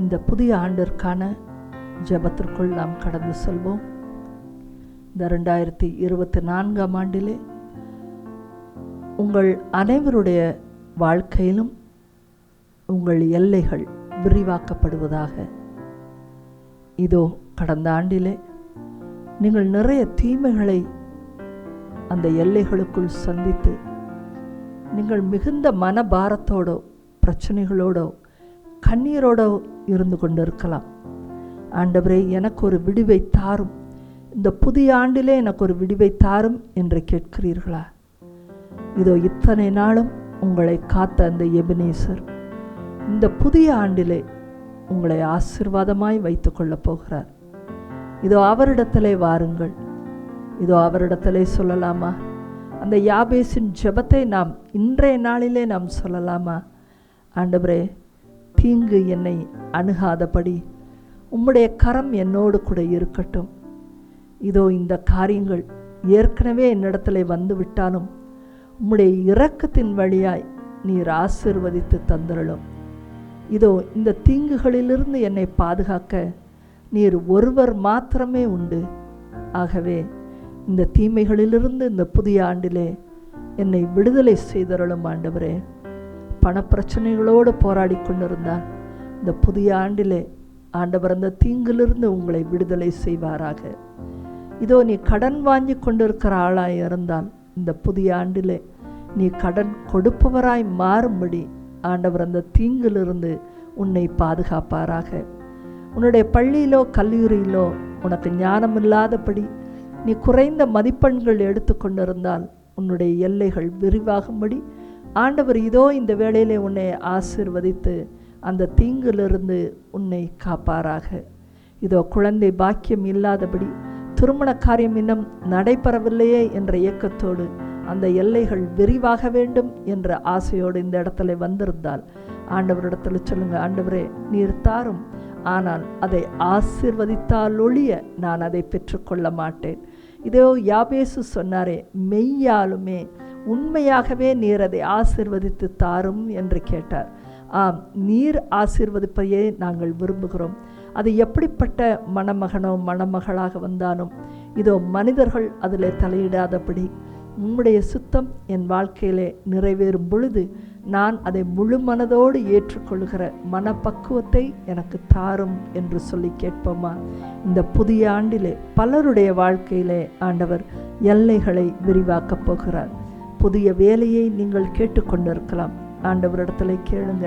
இந்த புதிய ஆண்டிற்கான ஜெபத்திற்குள் நாம் கடந்து செல்வோம். இந்த 2024ஆம் ஆண்டிலே உங்கள் அனைவருடைய வாழ்க்கையிலும் உங்கள் எல்லைகள் விரிவாக்கப்படுவதாக. இதோ கடந்த ஆண்டிலே நீங்கள் நிறைய தீமைகளை அந்த எல்லைகளுக்குள் சந்தித்து நீங்கள் மிகுந்த மனபாரத்தோடோ பிரச்சனைகளோடோ கண்ணீரோடோ இருந்து கொண்டிருக்கலாம். ஆண்டவரே, எனக்கு ஒரு விடிவை தாரும், இந்த புதிய ஆண்டிலே எனக்கு ஒரு விடிவை தாரும் என்று கேட்கிறீர்களா? இதோ இத்தனை நாளும் உங்களை காத்த அந்த எபினேசர் இந்த புதிய ஆண்டிலே உங்களை ஆசீர்வாதமாய் வைத்து கொள்ளப் போகிறார். இதோ அவரிடத்திலே வாருங்கள். இதோ அவரிடத்திலே சொல்லலாமா? அந்த யாபேசின் ஜெபத்தை நாம் இன்றைய நாளிலே நாம் சொல்லலாமா? ஆண்டவரே, தீங்கு என்னை அணுகாதபடி உம்முடைய கரம் என்னோடு கூட இருக்கட்டும். இதோ இந்த காரியங்கள் ஏற்கனவே என்னிடத்தில் வந்து விட்டாலும் உம்முடைய இரக்கத்தின் வழியாய் நீர் ஆசீர்வதித்து தந்திரலும். இதோ இந்த தீங்குகளிலிருந்து என்னை பாதுகாக்க நீர் ஒருவர் மாத்திரமே உண்டு. ஆகவே இந்த தீமைகளிலிருந்து இந்த புதிய ஆண்டிலே என்னை விடுதலை செய்தருளும். ஆண்டவரே, பணப்பிரச்சனைகளோடு போராடி கொண்டிருந்தால் இந்த புதிய ஆண்டிலே ஆண்டவர் அந்த தீங்கிலிருந்து உங்களை விடுதலை செய்வாராக. இதோ நீ கடன் வாங்கி கொண்டிருக்கிற ஆளாய் இருந்தால் இந்த புதிய ஆண்டிலே நீ கடன் கொடுப்பவராய் மாறும்படி ஆண்டவர் அந்த தீங்கிலிருந்து உன்னை பாதுகாப்பாராக. உன்னுடைய பள்ளியிலோ கல்லூரியிலோ உனக்கு ஞானம் இல்லாதபடி நீ குறைந்த மதிப்பெண்கள் எடுத்து கொண்டிருந்தால் உன்னுடைய எல்லைகள் விரிவாகும்படி ஆண்டவர் இதோ இந்த வேளையிலே உன்னை ஆசீர்வதித்து அந்த தீங்கிலிருந்து உன்னை காப்பாராக. இதோ குழந்தை பாக்கியம் இல்லாதபடி திருமண காரியம் இன்னும் நடைபெறவில்லையே என்ற இயக்கத்தோடு அந்த எல்லைகள் விரிவாக வேண்டும் என்ற ஆசையோடு இந்த இடத்துல வந்திருந்தால் ஆண்டவரிடத்தில் சொல்லுங்க, ஆண்டவரே நீர் தாரும், ஆனால் அதை ஆசீர்வதித்தால் ஒழிய நான் அதை பெற்றுக்கொள்ள மாட்டேன். இதோ யாபேசு சொன்னாரே, மெய்யாலுமே உண்மையாகவே நீர் அதை ஆசீர்வதித்து தாரும் என்று கேட்டார். ஆம், நீர் ஆசீர்வதிப்பையே நாங்கள் விரும்புகிறோம். அது எப்படிப்பட்ட மணமகனோ மணமகளாக வந்தாலும் இதோ மனிதர்கள் அதில் தலையிடாதபடி உம்முடைய சுத்தம் என் வாழ்க்கையிலே நிறைவேறும் பொழுது நான் அதை முழு மனதோடு ஏற்றுக்கொள்கிற மனப்பக்குவத்தை எனக்கு தாரும் என்று சொல்லி கேட்போமா? இந்த புதிய ஆண்டிலே பலருடைய வாழ்க்கையிலே ஆண்டவர் எல்லைகளை விரிவாக்கப் போகிறார். புதிய வேலையை நீங்கள் கேட்டுக்கொண்டிருக்கலாம். ஆண்டவரிடத்துல கேளுங்க,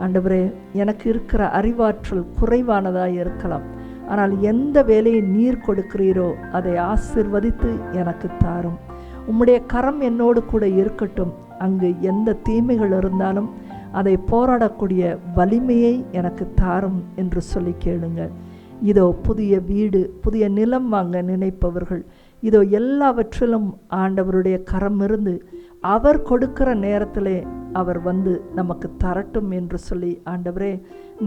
ஆண்டவரே, எனக்கு இருக்கிற அறிவாற்றல் குறைவானதாக இருக்கலாம், ஆனால் எந்த வேலையை நீர் கொடுக்கிறீரோ அதை ஆசீர்வதித்து எனக்கு தாரும். உம்முடைய கரம் என்னோடு கூட இருக்கட்டும். அங்கு எந்த தீமைகள் இருந்தாலும் அதை போராடக்கூடிய வலிமையை எனக்கு தாரும் என்று சொல்லி கேளுங்க. இதோ புதிய வீடு, புதிய நிலம் வாங்க நினைப்பவர்கள் இதோ எல்லாவற்றிலும் ஆண்டவருடைய கரம் இருந்து அவர் கொடுக்கிற நேரத்திலே அவர் வந்து நமக்கு தரட்டும் என்று சொல்லி, ஆண்டவரே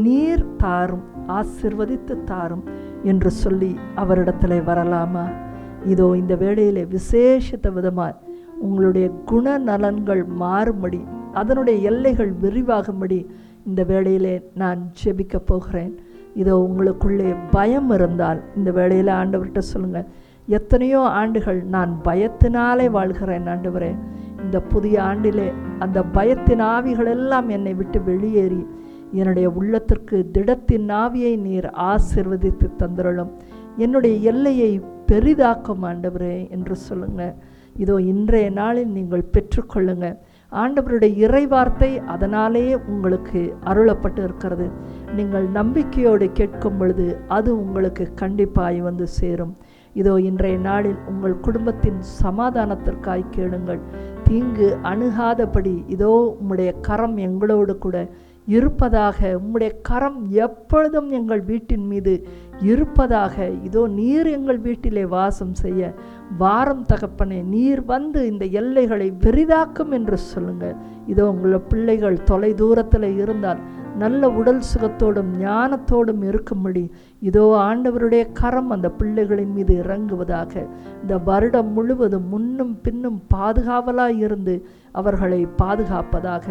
நீர் தாரும், ஆசீர்வதித்து தாரும் என்று சொல்லி அவரிடத்திலே வரலாமா? இதோ இந்த வேளையிலே விசேஷித்த விதமாய் உங்களுடைய குணநலன்கள் மாறும்படி, அதனுடைய எல்லைகள் விரிவாகும்படி இந்த வேளையிலே நான் ஜெபிக்க போகிறேன். இதோ உங்களுக்குள்ளே பயம் இருந்தால் இந்த வேளையில் ஆண்டவர்கிட்ட சொல்லுங்கள், எத்தனையோ ஆண்டுகள் நான் பயத்தினாலே வாழ்கிறேன் ஆண்டவரே, இந்த புதிய ஆண்டிலே அந்த பயத்தின் ஆவிகள் எல்லாம் என்னை விட்டு வெளியேறி என்னுடைய உள்ளத்திற்கு திடத்தின் ஆவியை நீர் ஆசீர்வதித்து தந்திரலும், என்னுடைய எல்லையை பெரிதாக்கும் ஆண்டவரே என்று சொல்லுங்க. இதோ இன்றைய நாளில் நீங்கள் பெற்றுக்கொள்ளுங்க. ஆண்டவருடைய இறைவார்த்தை அதனாலேயே உங்களுக்கு அருளப்பட்டு இருக்கிறது. நீங்கள் நம்பிக்கையோடு கேட்கும் பொழுது அது உங்களுக்கு கண்டிப்பாய் வந்து சேரும். இதோ இன்றைய நாளில் உங்கள் குடும்பத்தின் சமாதானத்திற்காய் கேளுங்கள். தீங்கு அணுகாதபடி இதோ உம்முடைய கரம் எங்களோடு கூட இருப்பதாக. உம்முடைய கரம் எப்பொழுதும் எங்கள் வீட்டின் மீது இருப்பதாக. இதோ நீர் எங்கள் வீட்டிலே வாசம் செய்ய வாரம் தகப்பனே. நீர் வந்து இந்த எல்லைகளை பெரிதாக்கும் என்று சொல்லுங்கள். இதோ உங்களை பிள்ளைகள் தொலை தூரத்தில் இருந்தால் நல்ல உடல் சுகத்தோடும் ஞானத்தோடும் இருக்கும்படி இதோ ஆண்டவருடைய கரம் அந்த பிள்ளைகளின் மீது இறங்குவதாக. இந்த வருடம் முழுவதும் முன்னும் பின்னும் பாதுகாவலாய் இருந்து அவர்களை பாதுகாப்பதாக.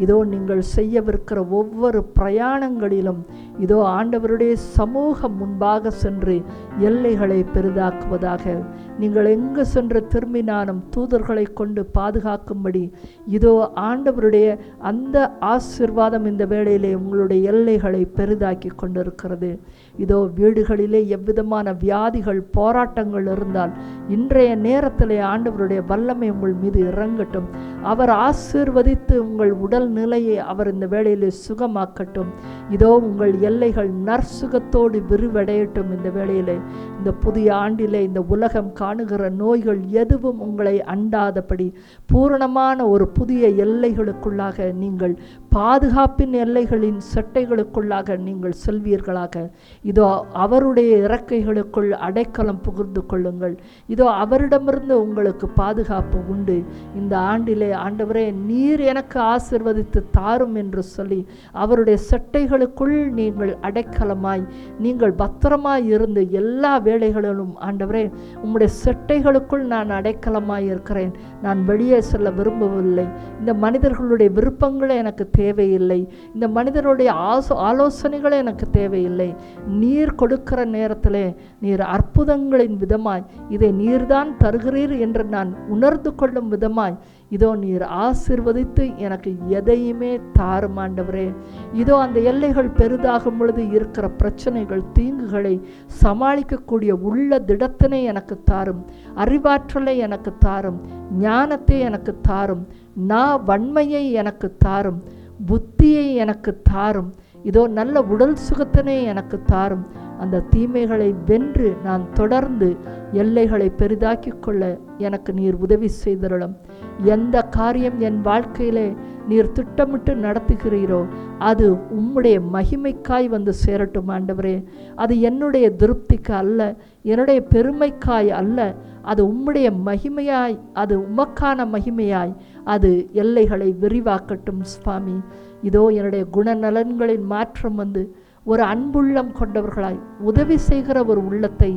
இதோ நீங்கள் செய்யவிருக்கிற ஒவ்வொரு பிரயாணங்களிலும் இதோ ஆண்டவருடைய சமூகம் முன்பாக சென்று எல்லைகளை பெரிதாக்குவதாக. நீங்கள் எங்கு சென்று திரும்பினாலும் தூதர்களை கொண்டு பாதுகாக்கும்படி இதோ ஆண்டவருடைய அந்த ஆசீர்வாதம் இந்த வேளையிலே உங்களுடைய எல்லைகளை பெரிதாக்கி கொண்டிருக்கிறது. இதோ வீடுகளிலே எவ்விதமான வியாதிகள் போராட்டங்கள் இருந்தால் இன்றைய நேரத்திலே ஆண்டவருடைய வல்லமை உங்கள் மீது இறங்கட்டும். அவர் ஆசீர்வதித்து உங்கள் உடல் நிலையை அவர் இந்த வேளையிலே சுகமாக்கட்டும். இதோ உங்கள் எல்லைகள் நற்சுகத்தோடு விரிவடையட்டும். இந்த வேளையிலே இந்த புதிய ஆண்டிலே இந்த உலகம் காணுகிற நோய்கள் எதுவும் உங்களை அண்டாதபடி பூரணமான ஒரு புதிய எல்லைகளுக்குள்ளாக நீங்கள் பாதுகாப்பின் எல்லைகளின் சட்டைகளுக்குள்ளாக நீங்கள் செல்வீர்களாக. இதோ அவருடைய இறக்கைகளுக்குள் அடைக்கலம் புகுந்து கொள்ளுங்கள். இதோ அவரிடமிருந்து உங்களுக்கு பாதுகாப்பு உண்டு. இந்த ஆண்டிலே ஆண்டவரே நீர் எனக்கு ஆசீர்வதித்து தாரும் என்று சொல்லி அவருடைய சட்டைகளுக்குள் நீங்கள் அடைக்கலமாய் நீங்கள் பத்திரமாய் இருந்து எல்லா வேளைகளிலும் ஆண்டவரே உம்முடைய சட்டைகளுக்குள் நான் அடைக்கலமாய் இருக்கிறேன். நான் வெளியே செல்ல விரும்பவில்லை. இந்த மனிதர்களுடைய விருப்பங்களே எனக்கு தேவையில்லை. இந்த மனிதருடைய ஆலோசனைகளே எனக்கு தேவையில்லை. நீர் கொடுக்கிற நேரத்திலே நீர் அற்புதங்களின் விதமாய் இதை நீர்தான் தருகிறீர் என்று நான் உணர்ந்து கொள்ளும் விதமாய் இதோ நீர் ஆசீர்வதித்து எனக்கு எதையுமே தாரும் ஆண்டவரே. இதோ அந்த எல்லைகள் பெரிதாகும் பொழுது இருக்கிற பிரச்சனைகள் தீங்குகளை சமாளிக்கக்கூடிய உள்ள திடத்தினை எனக்கு தாரும். அறிவாற்றலை எனக்கு தாரும். ஞானத்தை எனக்கு தாரும். வன்மையை எனக்கு தாரும். புத்தியை எனக்கு தாரும். இதோ நல்ல உடல் சுகத்தினை எனக்கு தாரும். அந்த தீமைகளை வென்று நான் தொடர்ந்து எல்லைகளை பெரிதாக்கி கொள்ள எனக்கு நீர் உதவி செய்திருளும். எந்த காரியம் என் வாழ்க்கையிலே நீர் திட்டமிட்டு நடத்துகிறீரோ அது உம்முடைய மகிமைக்காய் வந்து சேரட்டும் ஆண்டவரே. அது என்னுடைய திருப்திக்கு அல்ல, என்னுடைய பெருமைக்காய் அல்ல. அது உம்முடைய மகிமையாய், அது உமக்கான மகிமையாய் அது எல்லைகளை விரிவாக்கட்டும் சுவாமி. இதோ என்னுடைய குணநலன்களின் மாற்றம் வந்து ஒரு அன்புள்ளம் கொண்டவர்களாய் உதவி செய்கிற ஒரு உள்ளத்தை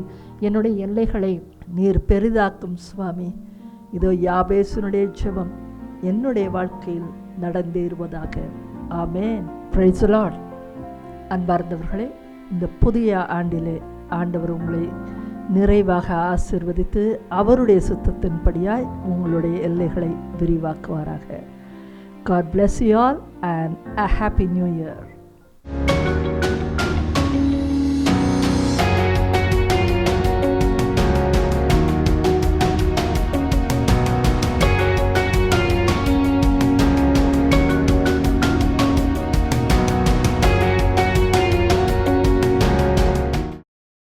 என்னுடைய எல்லைகளை நீர் பெரிதாக்கும் சுவாமி. இதோ யாபேசுனுடைய ஜெபம் என்னுடைய வாழ்க்கையில் நடந்தேறுவதாக. ஆமேன். Praise the Lord. அன்பார்ந்தவர்களே, இந்த புதிய ஆண்டிலே ஆண்டவர் உங்களை நிறைவாக ஆசீர்வதித்து அவருடைய சுத்தத்தின்படியாய் உங்களுடைய எல்லைகளை விரிவாக்குவாராக. God bless you all and a happy new year.